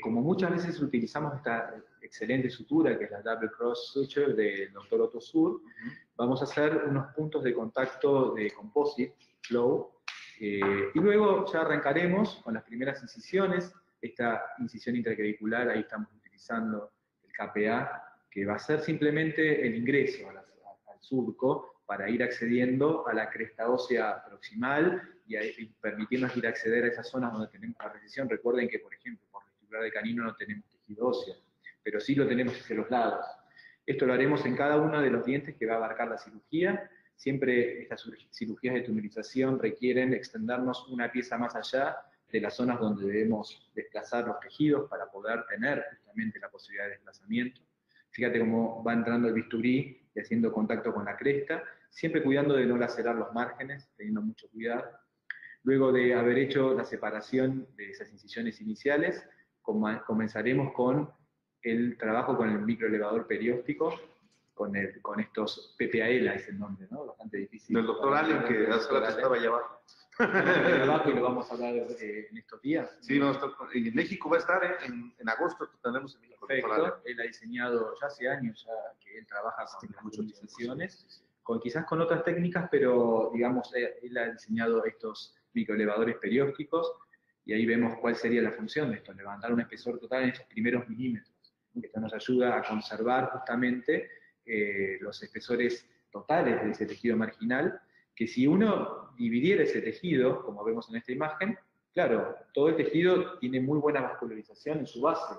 como muchas veces utilizamos esta excelente sutura, que es la Double Cross Suture del Dr. Otto Suhr, vamos a hacer unos puntos de contacto de composite, flow, y luego ya arrancaremos con las primeras incisiones. Esta incisión intraclavicular, ahí estamos utilizando el KPA, que va a ser simplemente el ingreso al surco para ir accediendo a la cresta ósea proximal y permitirnos ir a acceder a esas zonas donde tenemos la recesión. Recuerden que, por ejemplo, por vestibular de canino no tenemos tejido óseo, pero sí lo tenemos hacia los lados. Esto lo haremos en cada uno de los dientes que va a abarcar la cirugía. Siempre estas cirugías de tumorización requieren extendernos una pieza más allá de las zonas donde debemos desplazar los tejidos para poder tener justamente la posibilidad de desplazamiento. Fíjate cómo va entrando el bisturí y haciendo contacto con la cresta, siempre cuidando de no lacerar los márgenes, teniendo mucho cuidado. Luego de haber hecho la separación de esas incisiones iniciales, comenzaremos con el trabajo con el microelevador perióstico, con estos PPAL, es el nombre, ¿no? Bastante difícil. Del doctor Allen, que hace rato estaba allá abajo. Abajo y lo vamos a hablar en estos días. Sí, en México va a estar en agosto, tenemos en México. Perfecto, él ha diseñado ya hace años ya que él trabaja con las utilizaciones, quizás con otras técnicas, pero digamos, él ha diseñado estos microelevadores periósticos, y ahí vemos cuál sería la función de esto, levantar un espesor total en esos primeros milímetros. Esto nos ayuda a conservar justamente los espesores totales de ese tejido marginal, que si uno dividiera ese tejido, como vemos en esta imagen, claro, todo el tejido tiene muy buena vascularización en su base,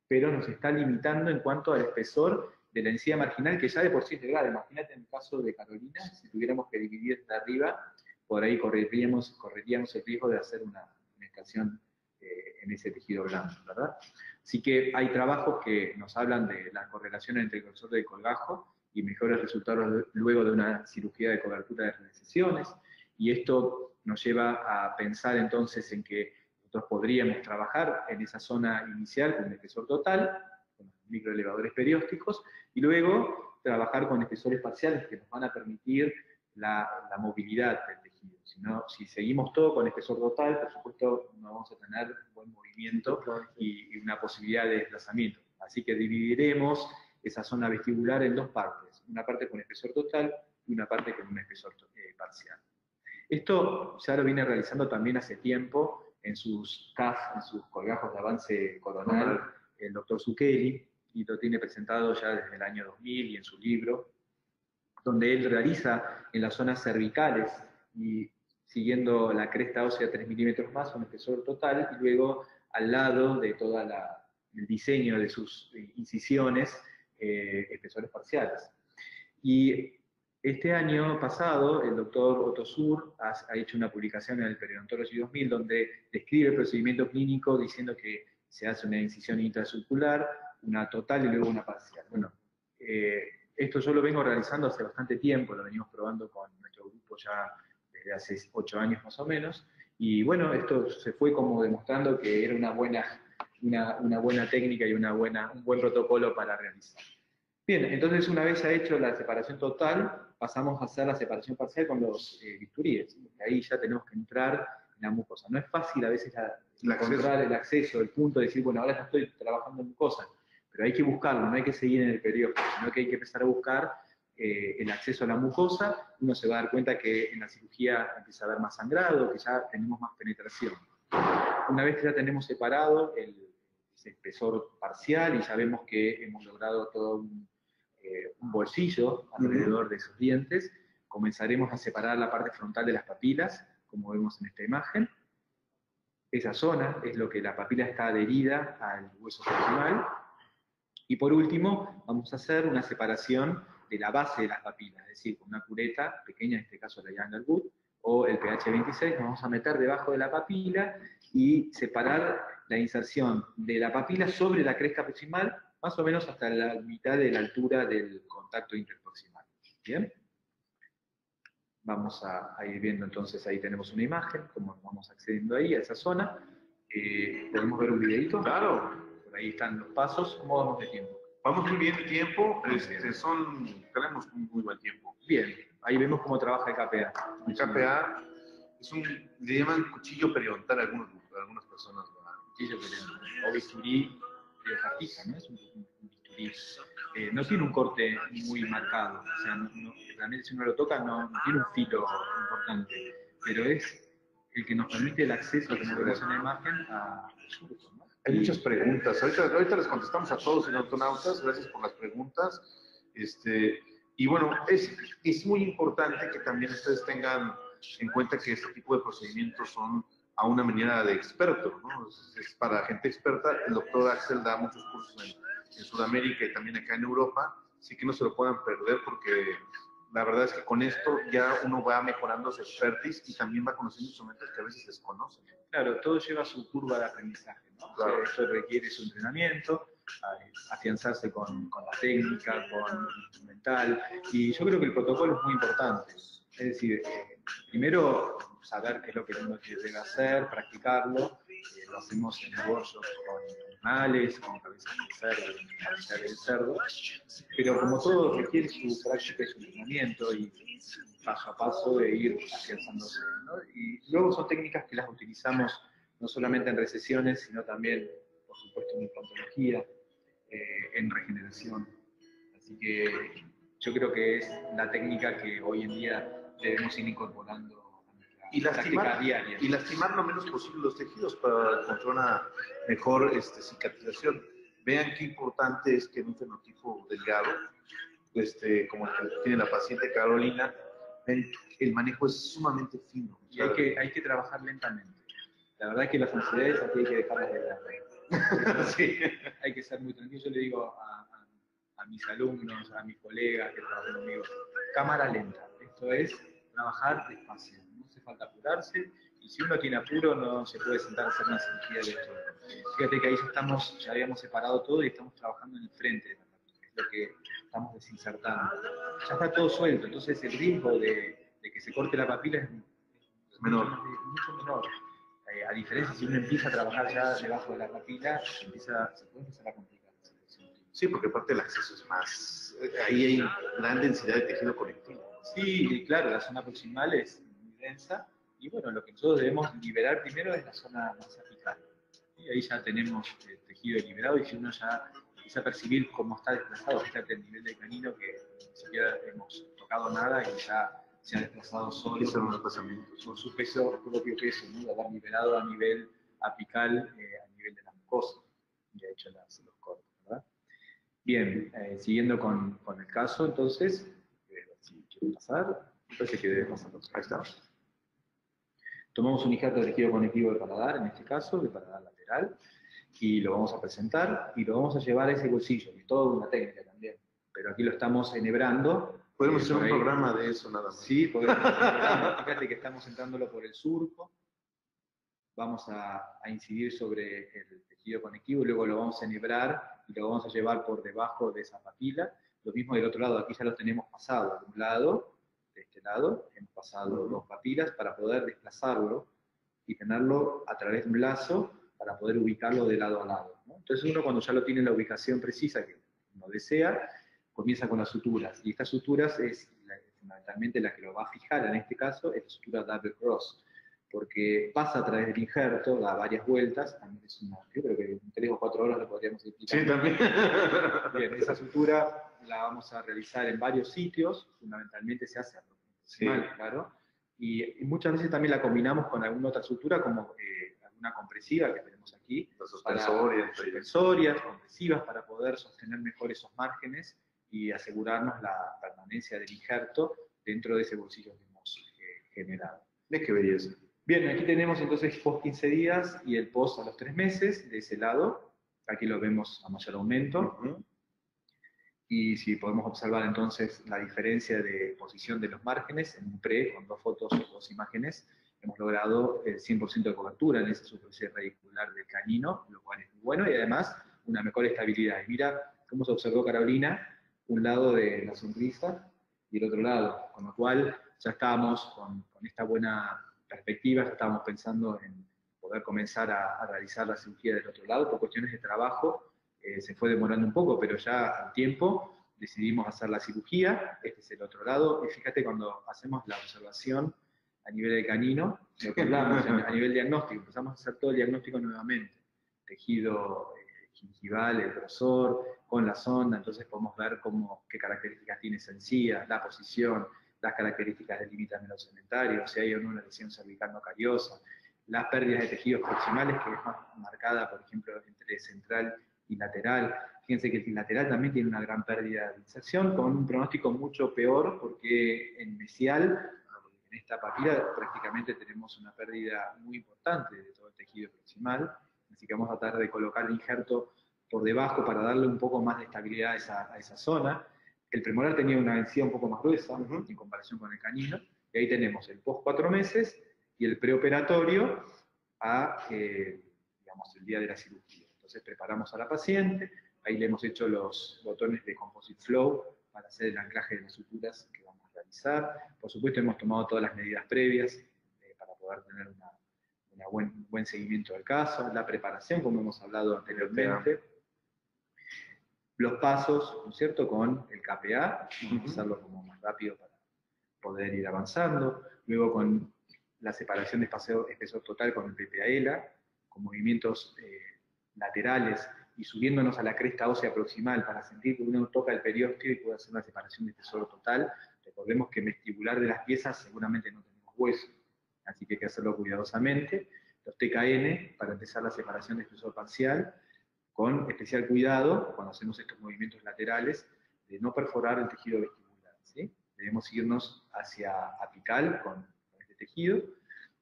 pero nos está limitando en cuanto al espesor de la encía marginal, que ya de por sí es delgada. Imagínate en el caso de Carolina, si tuviéramos que dividir de arriba, por ahí correríamos el riesgo de hacer una extracción en ese tejido blando, ¿verdad? Así que hay trabajos que nos hablan de la correlación entre el grosor del colgajo y mejores resultados luego de una cirugía de cobertura de recesiones, y esto nos lleva a pensar entonces en que nosotros podríamos trabajar en esa zona inicial con el espesor total, con los microelevadores periósticos, y luego trabajar con espesores parciales que nos van a permitir la movilidad del tejido. Si seguimos todo con espesor total, por supuesto no vamos a tener un buen movimiento y una posibilidad de desplazamiento. Así que dividiremos esa zona vestibular en dos partes, una parte con espesor total y una parte con un espesor parcial. Esto ya lo viene realizando también hace tiempo en sus CAF, en sus colgajos de avance coronal, el doctor Zucchelli, y lo tiene presentado ya desde el año 2000 y en su libro, donde él realiza en las zonas cervicales y siguiendo la cresta ósea 3 milímetros más, un espesor total, y luego al lado de todo el diseño de sus incisiones, espesores parciales. Y este año pasado, el doctor Otto Suhr ha hecho una publicación en el Periodontology 2000 donde describe el procedimiento clínico diciendo que se hace una incisión intracircular, una total y luego una parcial. Bueno, esto yo lo vengo realizando hace bastante tiempo, lo venimos probando con nuestro grupo ya desde hace 8 años más o menos, y bueno, esto se fue como demostrando que era una buena técnica y un buen protocolo para realizar. Bien, entonces una vez ya hecho la separación total, pasamos a hacer la separación parcial con los bisturíes. Ahí ya tenemos que entrar en la mucosa. No es fácil a veces encontrar el acceso, el punto de decir, bueno, ahora ya estoy trabajando en mucosa, pero hay que buscarlo, no hay que seguir en el periódico, sino que hay que empezar a buscar el acceso a la mucosa. Uno se va a dar cuenta que en la cirugía empieza a haber más sangrado, que ya tenemos más penetración. Una vez que ya tenemos separado ese espesor parcial y ya vemos que hemos logrado todo un bolsillo alrededor de esos dientes, comenzaremos a separar la parte frontal de las papilas, como vemos en esta imagen. Esa zona es lo que la papila está adherida al hueso proximal. Y por último, vamos a hacer una separación de la base de las papilas, es decir, con una cureta pequeña, en este caso la Young Wood, o el pH 26, nos vamos a meter debajo de la papila y separar la inserción de la papila sobre la cresta proximal, más o menos hasta la mitad de la altura del contacto interproximal. ¿Bien? Vamos a ir viendo entonces, ahí tenemos una imagen, cómo vamos accediendo ahí a esa zona. ¿Podemos ver un videito? Claro. Por ahí están los pasos. ¿Cómo vamos de tiempo? Vamos muy bien de tiempo, tenemos un muy buen tiempo. Bien, ahí vemos cómo trabaja el KPA. El KPA le llaman cuchillo periodontal a algunas personas, ¿verdad? Cuchillo periodontal, o bisturí de hoja fija, ¿no? Es un bisturí. No tiene un corte muy marcado, o sea, realmente si uno lo toca no tiene un filo importante, pero es el que nos permite el acceso, como vemos en la imagen, a surco, ¿no? Hay muchas preguntas. Ahorita les contestamos a todos, señor Tonautas. Gracias por las preguntas. Y bueno, es muy importante que también ustedes tengan en cuenta que este tipo de procedimientos son a una manera de experto, ¿no? Es para gente experta. El doctor Axel da muchos cursos en Sudamérica y también acá en Europa, así que no se lo puedan perder porque la verdad es que con esto ya uno va mejorando su expertise y también va conociendo instrumentos que a veces desconocen. Claro, todo lleva su curva de aprendizaje, ¿no? Claro. O sea, esto requiere su entrenamiento, afianzarse con la técnica, con el instrumental, y yo creo que el protocolo es muy importante. Es decir, primero saber qué es lo que uno debe hacer, practicarlo, lo hacemos en workshops con animales, con cabezas de cerdo, pero como todo requiere su práctica y su entrenamiento y paso a paso de ir afianzándose, ¿no? Y luego son técnicas que las utilizamos no solamente en recesiones, sino también, por supuesto, en implantología, en regeneración. Así que yo creo que es la técnica que hoy en día debemos ir incorporando a nuestra práctica diaria. Y lastimar lo menos posible los tejidos para encontrar una mejor cicatrización. Vean qué importante es que en un fenotipo delgado, como el que tiene la paciente Carolina, el manejo es sumamente fino. Y hay que trabajar lentamente. La verdad es que las ansiedades aquí hay que dejarlas de lado. Sí, hay que ser muy tranquilo. Yo le digo a mis alumnos, a mis colegas que trabajan conmigo, cámara lenta. Esto es trabajar despacio. No hace falta apurarse. Y si uno tiene apuro, no se puede sentar a hacer una cirugía de esto. Fíjate que ahí ya habíamos separado todo y estamos trabajando en el frente de la papila. Es lo que estamos desinsertando. Ya está todo suelto, entonces el riesgo de que se corte la papila es mucho menor. A diferencia, si uno empieza a trabajar ya debajo de la papila, se puede empezar a complicar la situación. Sí, porque aparte el acceso es más... Ahí hay gran densidad de tejido conectivo. Sí, claro, la zona proximal es muy densa, y bueno, lo que nosotros debemos liberar primero es la zona más apical. Y ahí ya tenemos tejido liberado, y si uno ya empieza a percibir cómo está desplazado, fíjate el nivel de canino que ni siquiera hemos tocado nada y ya se ha desplazado solo por su propio peso, ¿no? De haber liberado a nivel apical, a nivel de la mucosa, y ha hecho los cortes, ¿verdad? Bien, siguiendo con el caso, entonces, si quiero pasar, parece que debe pasar. Ahí está. Tomamos un injerto de tejido conectivo de paladar, en este caso, de paladar lateral, y lo vamos a presentar y lo vamos a llevar a ese bolsillo, y toda una técnica también. Pero aquí lo estamos enhebrando. Podemos hacer un programa de eso nada más. Sí, podemos hacer un programa. Fíjate que estamos entrándolo por el surco. Vamos a incidir sobre el tejido conectivo, luego lo vamos a enhebrar y lo vamos a llevar por debajo de esa papila. Lo mismo del otro lado, aquí ya lo tenemos pasado. De un lado, de este lado, hemos pasado dos papilas para poder desplazarlo y tenerlo a través de un lazo para poder ubicarlo de lado a lado, ¿no? Entonces uno, cuando ya lo tiene en la ubicación precisa que uno desea, comienza con las suturas. Y estas suturas es fundamentalmente la que lo va a fijar, en este caso, es la sutura double cross, porque pasa a través del injerto, da varias vueltas, también es yo creo que en 3 o 4 horas lo podríamos explicar. Sí, también. Bien, esa sutura la vamos a realizar en varios sitios, fundamentalmente se hace aproximadamente, claro, y muchas veces también la combinamos con alguna otra sutura, como alguna compresiva que tenemos aquí, suspensorias, compresivas, para poder sostener mejor esos márgenes y asegurarnos la permanencia del injerto dentro de ese bolsillo que hemos generado. ¡Qué belleza! Bien, aquí tenemos entonces post 15 días y el post a los 3 meses de ese lado. Aquí lo vemos a mayor aumento. Y si podemos observar entonces la diferencia de posición de los márgenes, en un pre, con 2 fotos o 2 imágenes, hemos logrado el 100% de cobertura en esa superficie radicular del canino, lo cual es muy bueno, y además una mejor estabilidad. Y mira cómo se observó Carolina, un lado de la sonrisa y el otro lado, con lo cual ya estábamos con esta buena perspectiva, ya estábamos pensando en poder comenzar a realizar la cirugía del otro lado. Por cuestiones de trabajo se fue demorando un poco, pero ya al tiempo decidimos hacer la cirugía. Este es el otro lado, y fíjate cuando hacemos la observación a nivel del canino, lo que hablamos a nivel diagnóstico, empezamos a hacer todo el diagnóstico nuevamente, tejido gingival, el grosor, con la sonda, entonces podemos ver qué características tiene esa encía, la posición, las características del límite melocementario, si hay o no una lesión cervical no cariosa, las pérdidas de tejidos proximales, que es más marcada, por ejemplo, entre central y lateral. Fíjense que el lateral también tiene una gran pérdida de inserción, con un pronóstico mucho peor, porque en mesial, en esta papila, prácticamente tenemos una pérdida muy importante de todo el tejido proximal, así que vamos a tratar de colocar el injerto por debajo para darle un poco más de estabilidad a esa zona. El premolar tenía una encía un poco más gruesa en comparación con el canino, y ahí tenemos el post 4 meses y el preoperatorio digamos, el día de la cirugía. Entonces preparamos a la paciente, ahí le hemos hecho los botones de Composite Flow para hacer el anclaje de las suturas que vamos a realizar. Por supuesto hemos tomado todas las medidas previas para poder tener un buen seguimiento del caso, la preparación, como hemos hablado anteriormente, los pasos, ¿no es cierto?, con el KPA, vamos a hacerlo como más rápido para poder ir avanzando, luego con la separación de espesor total con el PPA-ELA, con movimientos laterales y subiéndonos a la cresta ósea proximal para sentir que uno toca el periósteo y puede hacer una separación de espesor total. Recordemos que en vestibular de las piezas seguramente no tenemos hueso, así que hay que hacerlo cuidadosamente. Los TKN para empezar la separación de espesor parcial, con especial cuidado cuando hacemos estos movimientos laterales de no perforar el tejido vestibular, ¿sí? Debemos irnos hacia apical con este tejido,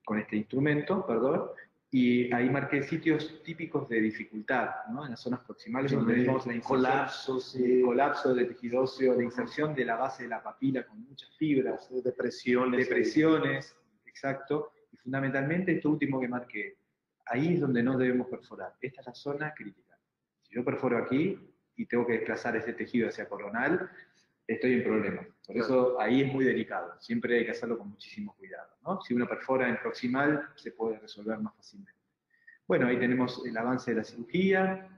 con este instrumento, perdón, y ahí marqué sitios típicos de dificultad, ¿no? En las zonas proximales donde tenemos la colapso de tejido óseo, la inserción de la base de la papila con muchas fibras, depresiones, exacto, y fundamentalmente esto último que marqué, ahí es donde no debemos perforar, esta es la zona crítica. Si yo perforo aquí y tengo que desplazar ese tejido hacia coronal, estoy en problemas. Por eso ahí es muy delicado. Siempre hay que hacerlo con muchísimo cuidado, ¿no? Si uno perfora en proximal, se puede resolver más fácilmente. Bueno, ahí tenemos el avance de la cirugía.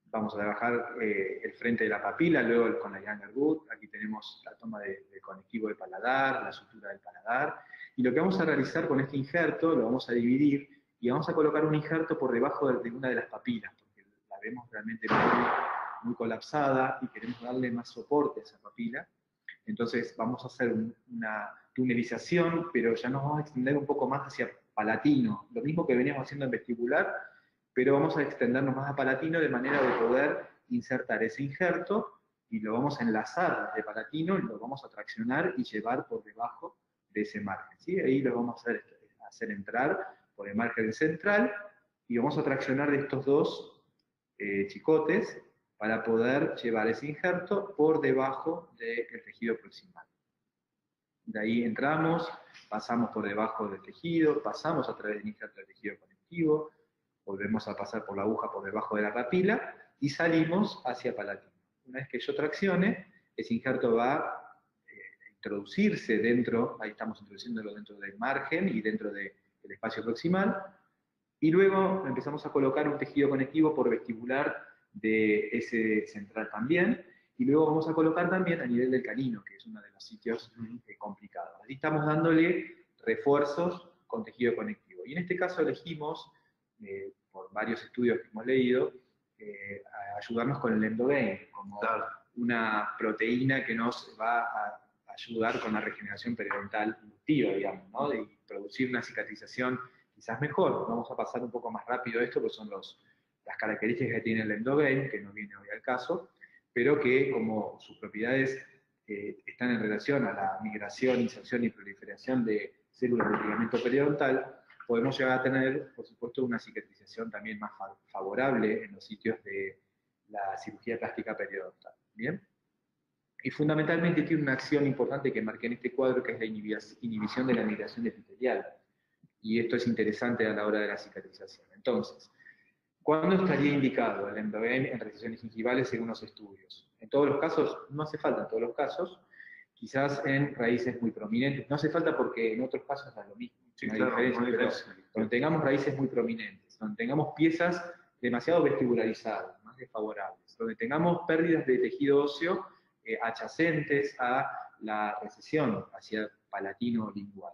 Vamos a trabajar el frente de la papila, luego con la Younger Gut. Aquí tenemos la toma del conectivo del paladar, la sutura del paladar. Y lo que vamos a realizar con este injerto, lo vamos a dividir y vamos a colocar un injerto por debajo de una de las papilas, porque la vemos realmente muy colapsada y queremos darle más soporte a esa papila. Entonces vamos a hacer una tunelización, pero ya nos vamos a extender un poco más hacia palatino, lo mismo que veníamos haciendo en vestibular, pero vamos a extendernos más a palatino de manera de poder insertar ese injerto y lo vamos a enlazar de palatino y lo vamos a traccionar y llevar por debajo de ese margen, ¿sí? Ahí lo vamos a hacer entrar por el margen central y vamos a traccionar de estos dos chicotes para poder llevar ese injerto por debajo del tejido proximal. De ahí entramos, pasamos por debajo del tejido, pasamos a través del injerto del tejido conectivo, volvemos a pasar por la aguja por debajo de la papila y salimos hacia palatino. Una vez que yo traccione, ese injerto va a introducirse dentro, ahí estamos introduciéndolo dentro del margen y dentro del espacio proximal, y luego empezamos a colocar un tejido conectivo por vestibular de ese central también, y luego vamos a colocar también a nivel del canino, que es uno de los sitios complicados. Ahí estamos dándole refuerzos con tejido conectivo. Y en este caso elegimos, por varios estudios que hemos leído, ayudarnos con el endogain, como una proteína que nos va a ayudar con la regeneración periodontal inductiva, digamos, ¿no? De producir una cicatrización quizás mejor. Vamos a pasar un poco más rápido esto, porque son las características que tiene el endogain, que no viene hoy al caso, pero que como sus propiedades están en relación a la migración, inserción y proliferación de células del ligamento periodontal, podemos llegar a tener, por supuesto, una cicatrización también más favorable en los sitios de la cirugía plástica periodontal. ¿Bien? Y fundamentalmente tiene una acción importante que marqué en este cuadro, que es la inhibición de la migración epitelial. Y esto es interesante a la hora de la cicatrización. Entonces, ¿cuándo estaría indicado el endogain en recisiones gingivales según los estudios? En todos los casos, no hace falta en todos los casos, quizás en raíces muy prominentes. No hace falta porque en otros casos da lo mismo. Sí, no hay claro, diferencia, no hay pero diferencia. donde tengamos raíces muy prominentes, donde tengamos piezas demasiado vestibularizadas, más desfavorables, donde tengamos pérdidas de tejido óseo adyacentes a la recesión hacia palatino-lingual.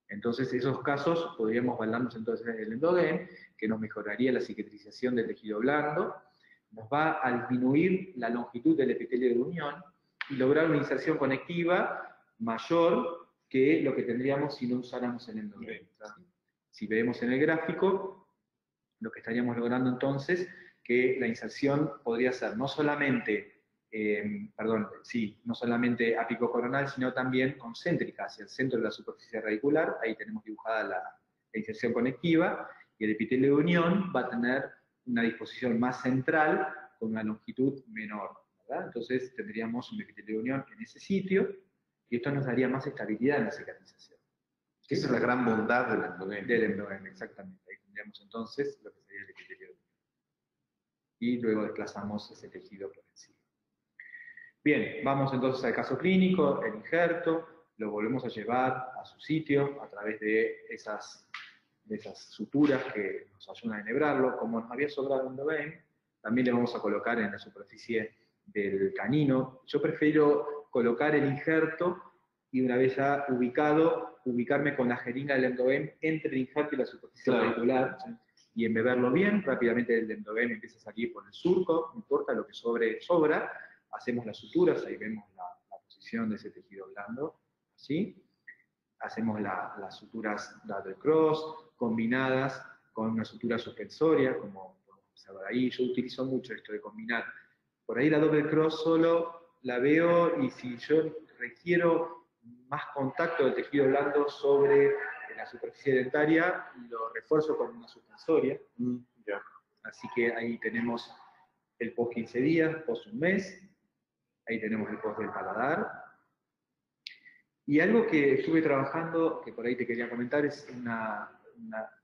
Entonces, esos casos podríamos valorarnos entonces el Endoderm, que nos mejoraría la cicatrización del tejido blando, nos va a disminuir la longitud del epitelio de unión y lograr una inserción conectiva mayor que lo que tendríamos si no usáramos el Endoderm. Si vemos en el gráfico, lo que estaríamos logrando entonces, que la inserción podría ser no solamente no solamente apicocoronal, sino también concéntrica hacia el centro de la superficie radicular. Ahí tenemos dibujada la inserción conectiva, y el epitelio de unión va a tener una disposición más central con una longitud menor, ¿verdad? Entonces tendríamos un epitelio de unión en ese sitio, y esto nos daría más estabilidad en la cicatrización. Esa es la gran bondad del Endoderm. Del Endoderm, exactamente. Ahí tendríamos entonces lo que sería el epitelio de unión. Y luego desplazamos ese tejido por encima. Bien, vamos entonces al caso clínico, el injerto, lo volvemos a llevar a su sitio a través de esas suturas que nos ayudan a enhebrarlo. Como nos había sobrado un Endoderm, también le vamos a colocar en la superficie del canino. Yo prefiero colocar el injerto y una vez ya ubicado, ubicarme con la jeringa del Endoderm entre el injerto y la superficie radicular, ¿sí? Y embeberlo bien. Rápidamente el Endoderm empieza a salir por el surco, no importa, lo que sobra. Hacemos las suturas, ahí vemos la posición de ese tejido blando, ¿sí? Hacemos las suturas double cross, combinadas con una sutura suspensoria, como podemos observar ahí. Yo utilizo mucho esto de combinar. Por ahí la double cross solo la veo, y si yo requiero más contacto del tejido blando sobre la superficie dentaria, lo refuerzo con una suspensoria. Así que ahí tenemos el post 15 días, post un mes. Ahí tenemos el post del paladar. Y algo que estuve trabajando, que por ahí te quería comentar, es una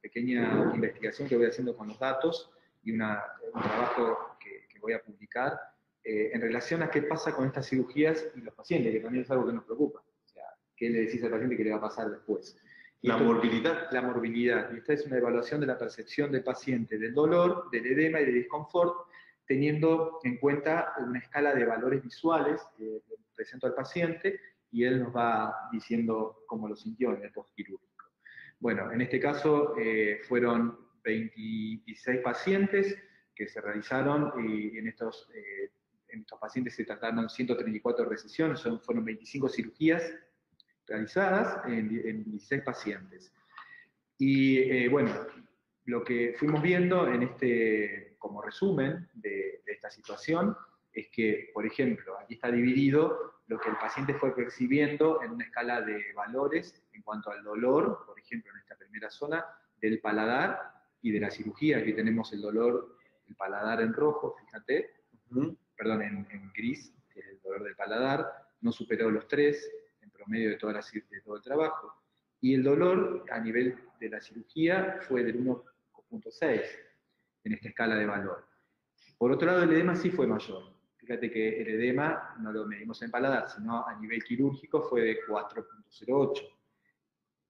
pequeña investigación que voy haciendo con los datos y un trabajo que voy a publicar en relación a qué pasa con estas cirugías y los pacientes, que también es algo que nos preocupa. O sea, ¿qué le decís al paciente que le va a pasar después? La morbilidad. La morbilidad. Y esta es una evaluación de la percepción del paciente del dolor, del edema y del disconfort, teniendo en cuenta una escala de valores visuales que presento al paciente, y él nos va diciendo cómo lo sintió en el postquirúrgico. Bueno, en este caso fueron 26 pacientes que se realizaron, y en estos pacientes se trataron 134 recesiones, fueron 25 cirugías realizadas en 16 pacientes. Y bueno, lo que fuimos viendo como resumen de esta situación es que, por ejemplo, aquí está dividido lo que el paciente fue percibiendo en una escala de valores en cuanto al dolor, por ejemplo, en esta primera zona, del paladar y de la cirugía. Aquí tenemos el dolor del paladar en rojo, fíjate, perdón, en gris, que es el dolor del paladar, no superó los 3 en promedio de todo el trabajo. Y el dolor a nivel de la cirugía fue del 1,6 en esta escala de valor. Por otro lado, el edema sí fue mayor. Fíjate que el edema no lo medimos en paladar, sino a nivel quirúrgico fue de 4,08.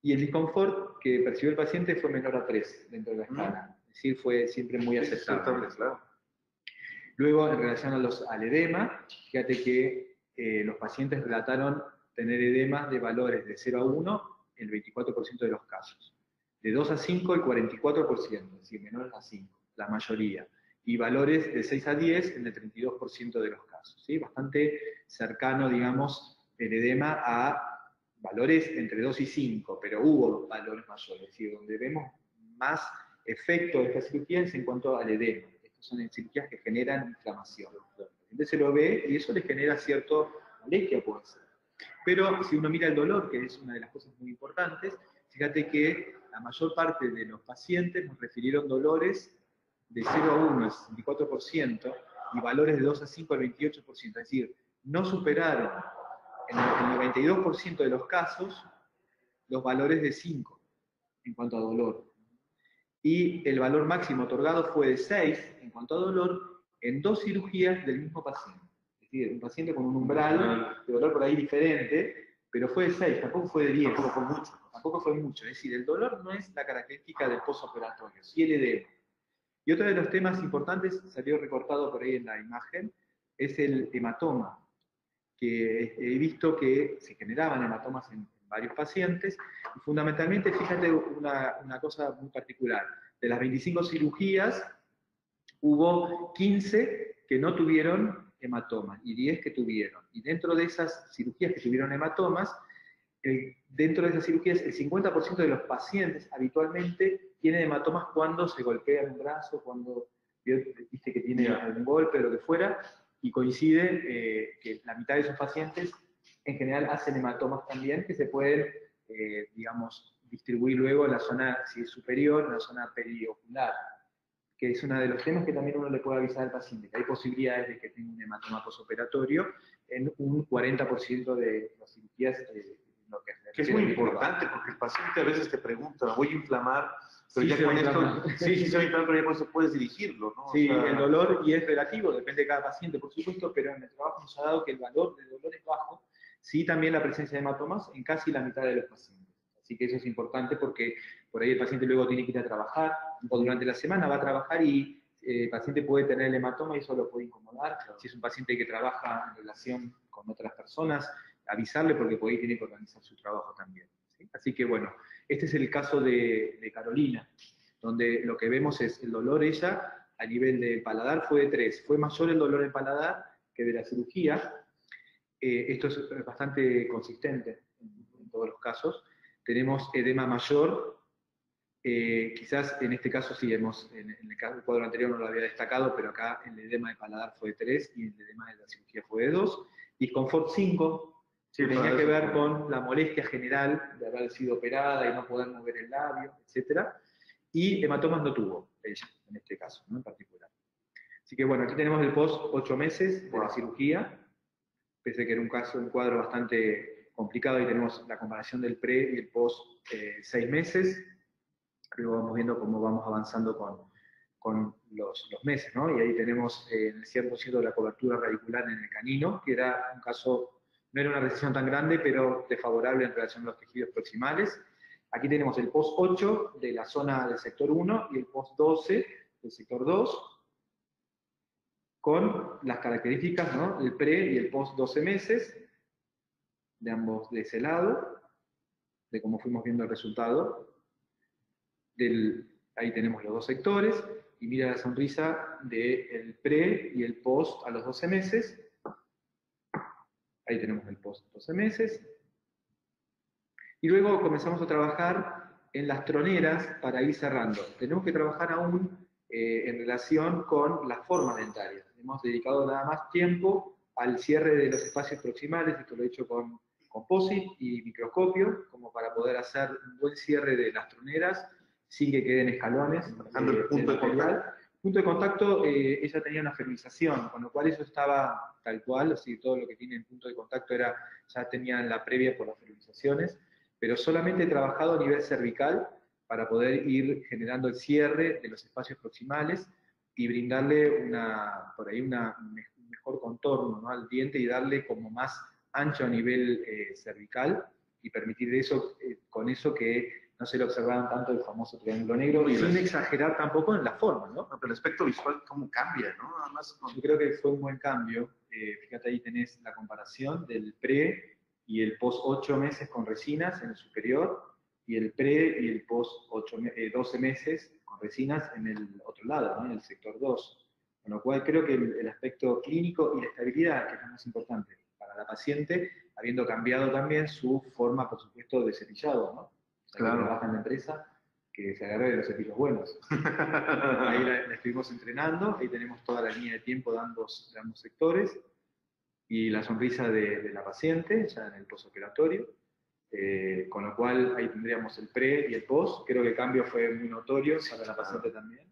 Y el disconfort que percibió el paciente fue menor a 3 dentro de la escala. Es decir, fue siempre muy aceptable. Claro. Luego, en relación al edema, fíjate que los pacientes relataron tener edemas de valores de 0 a 1 el 24% de los casos. De 2 a 5 el 44%, es decir, menores a 5, la mayoría. Y valores de 6 a 10 en el 32% de los casos. ¿Sí? Bastante cercano, digamos, el edema a valores entre 2 y 5, pero hubo valores mayores, es decir, donde vemos más efecto de esta cirugía es en cuanto al edema. Estas son cirugías que generan inflamación. Entonces se lo ve y eso le genera cierto molestia, puede ser. Pero si uno mira el dolor, que es una de las cosas muy importantes, fíjate que la mayor parte de los pacientes nos refirieron dolores de 0 a 1, el 64%, y valores de 2 a 5, el 28%. Es decir, no superaron en el 92% de los casos los valores de 5 en cuanto a dolor. Y el valor máximo otorgado fue de 6 en cuanto a dolor en 2 cirugías del mismo paciente. Es decir, un paciente con un umbral de dolor por ahí diferente, pero fue de 6, tampoco fue de 10. Tampoco fue mucho. Es decir, el dolor no es la característica del postoperatorio, sí el edema. Y otro de los temas importantes, salió recortado por ahí en la imagen, es el hematoma, que he visto que se generaban hematomas en varios pacientes, y fundamentalmente, fíjate una cosa muy particular, de las 25 cirugías, hubo 15 que no tuvieron hematomas y 10 que tuvieron. Y dentro de esas cirugías que tuvieron hematomas, dentro de esas cirugías, el 50% de los pacientes habitualmente tienen hematomas cuando se golpean un brazo, cuando viste que tiene algún golpe o lo que fuera, y coincide que la mitad de esos pacientes en general hacen hematomas también, que se pueden, digamos, distribuir luego en la zona, si es superior, en la zona periocular, que es uno de los temas que también uno le puede avisar al paciente, que hay posibilidades de que tenga un hematoma posoperatorio en un 40% de las cirugías. Que es muy importante, porque el paciente a veces te pregunta, voy a inflamar, pero sí, ya con esto, sí se va a inflamar, pero ya con esto puedes dirigirlo, ¿no? Sí, o sea, el dolor, y es relativo, depende de cada paciente, por supuesto, pero en el trabajo nos ha dado que el valor del dolor es bajo, sí también la presencia de hematomas en casi la mitad de los pacientes. Así que eso es importante porque por ahí el paciente luego tiene que ir a trabajar, o durante la semana va a trabajar y el paciente puede tener el hematoma y eso lo puede incomodar. Si es un paciente que trabaja en relación con otras personas, avisarle porque por ahí tiene que organizar su trabajo también. ¿Sí? Así que bueno, este es el caso de Carolina, donde lo que vemos es el dolor ella a nivel de paladar fue de 3. Fue mayor el dolor en paladar que de la cirugía. Esto es bastante consistente en todos los casos. Tenemos edema mayor. Quizás en este caso sí hemos, en el cuadro anterior no lo había destacado, pero acá el edema de paladar fue de 3 y el edema de la cirugía fue de 2. Disconfort 5, que tenía que ver con la molestia general de haber sido operada y no poder mover el labio, etc. Y hematomas no tuvo ella, en este caso, ¿no? En particular. Así que bueno, aquí tenemos el post 8 meses de la cirugía, pese a que era un cuadro bastante complicado, y tenemos la comparación del pre y el post 6 meses. Luego vamos viendo cómo vamos avanzando con los meses, ¿no? Y ahí tenemos el 100% de la cobertura radicular en el canino, que era un caso, no era una recesión tan grande, pero desfavorable en relación a los tejidos proximales. Aquí tenemos el post 8 de la zona del sector 1 y el post 12 del sector 2, con las características, ¿no? El pre y el post 12 meses, de ambos de ese lado, de cómo fuimos viendo el resultado. Ahí tenemos los dos sectores, y mira la sonrisa del pre y el post a los 12 meses. Ahí tenemos el post 12 meses. Y luego comenzamos a trabajar en las troneras para ir cerrando. Tenemos que trabajar aún en relación con las formas dentarias. Hemos dedicado nada más tiempo al cierre de los espacios proximales, esto lo he hecho con composite y microscopio, como para poder hacer un buen cierre de las troneras sin que queden escalones. Manejando el punto de contacto. Punto de contacto, ella tenía una ferilización, con lo cual eso estaba tal cual, así todo lo que tiene en punto de contacto ya tenían la previa por las ferilizaciones, pero solamente he trabajado a nivel cervical para poder ir generando el cierre de los espacios proximales y brindarle por ahí un mejor contorno, ¿no?, al diente, y darle como más ancho a nivel cervical, y permitir eso, con eso que no se le observaban tanto el famoso triángulo negro, y sin exagerar tampoco en la forma, ¿no? Pero el aspecto visual, ¿cómo cambia, no? Además, yo creo que fue un buen cambio. Fíjate, ahí tenés la comparación del pre y el post 8 meses con resinas en el superior, y el pre y el post 12 meses con resinas en el otro lado, ¿no?, en el sector 2. Con lo cual creo que el aspecto clínico y la estabilidad, que es lo más importante para la paciente, habiendo cambiado también su forma, por supuesto, de cepillado, ¿no? O sea, claro, que trabaja en la empresa, que se agarre de los cepillos buenos. Ahí la estuvimos entrenando, ahí tenemos toda la línea de tiempo de ambos sectores, y la sonrisa de la paciente, ya en el postoperatorio, con lo cual ahí tendríamos el pre y el post. Creo que el cambio fue muy notorio para la paciente también.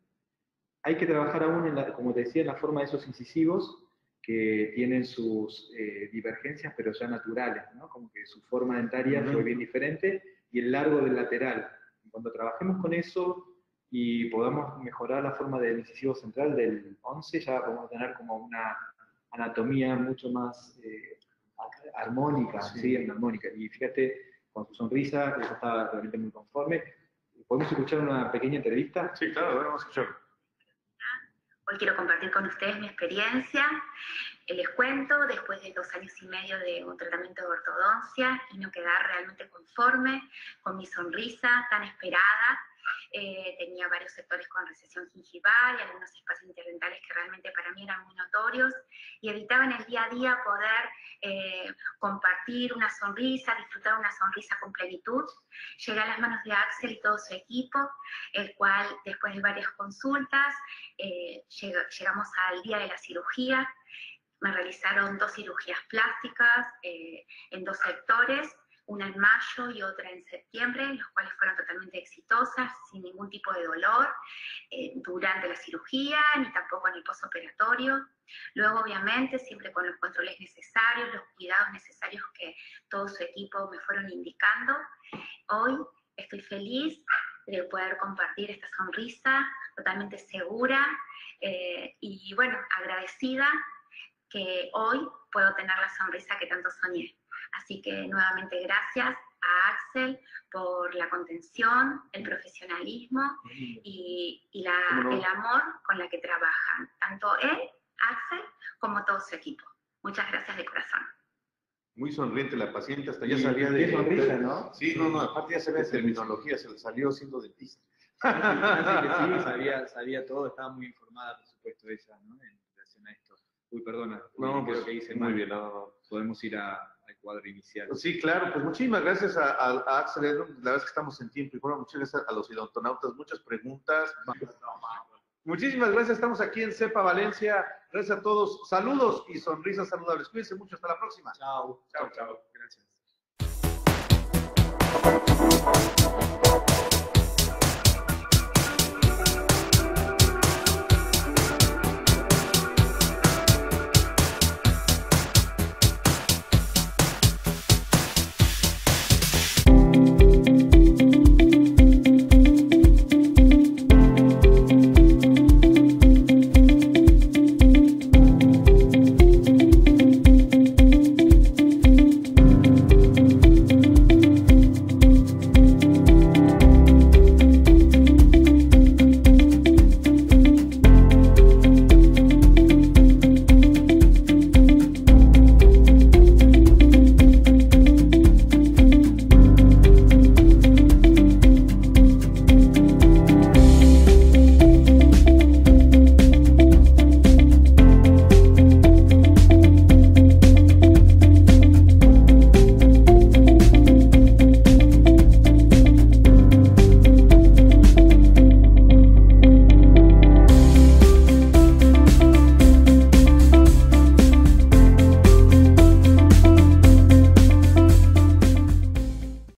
Hay que trabajar aún, como te decía, en la forma de esos incisivos, que tienen sus divergencias, pero ya naturales, ¿no? Como que su forma dentaria fue bien diferente, y el largo del lateral. Cuando trabajemos con eso y podamos mejorar la forma del incisivo central del 11, ya vamos a tener como una anatomía mucho más armónica, ¿sí? Armónica. Y fíjate, con su sonrisa, ella estaba realmente muy conforme. ¿Podemos escuchar una pequeña entrevista? Sí, claro, vamos a escuchar. Hoy quiero compartir con ustedes mi experiencia. Les cuento, después de 2 años y medio de un tratamiento de ortodoncia y no quedar realmente conforme con mi sonrisa tan esperada. Tenía varios sectores con recesión gingival y algunos espacios interdentales que realmente para mí eran muy notorios y evitaba en el día a día poder compartir una sonrisa, disfrutar una sonrisa con plenitud. Llegué a las manos de Axel y todo su equipo, el cual después de varias consultas llegamos al día de la cirugía. Me realizaron 2 cirugías plásticas en 2 sectores, una en mayo y otra en septiembre, las cuales fueron totalmente exitosas, sin ningún tipo de dolor durante la cirugía, ni tampoco en el postoperatorio. Luego, obviamente, siempre con los controles necesarios, los cuidados necesarios que todo su equipo me fueron indicando. Hoy estoy feliz de poder compartir esta sonrisa totalmente segura y, bueno, agradecida que hoy puedo tener la sonrisa que tanto soñé. Así que nuevamente gracias a Axel por la contención, el profesionalismo y el amor con la que trabajan, tanto él, Axel, como todo su equipo. Muchas gracias de corazón. Muy sonriente la paciente, hasta ya salía de... Qué sonrisa, ¿no? Sí, no, aparte ya se ve terminología, se le salió siendo dentista. Así que sí, sabía todo, estaba muy informada, por supuesto, ella, ¿no? En relación a esto. Uy, perdona, no, creo que hice muy mal. Bien, no. Podemos ir al cuadro inicial. Sí, claro, pues muchísimas gracias a Axel Edlund, la verdad es que estamos en tiempo, y bueno, muchas gracias a los odontonautas, muchas preguntas. Muchísimas gracias, estamos aquí en CEPA Valencia, gracias a todos, saludos y sonrisas saludables, cuídense mucho, hasta la próxima. Chao. Chao. Gracias.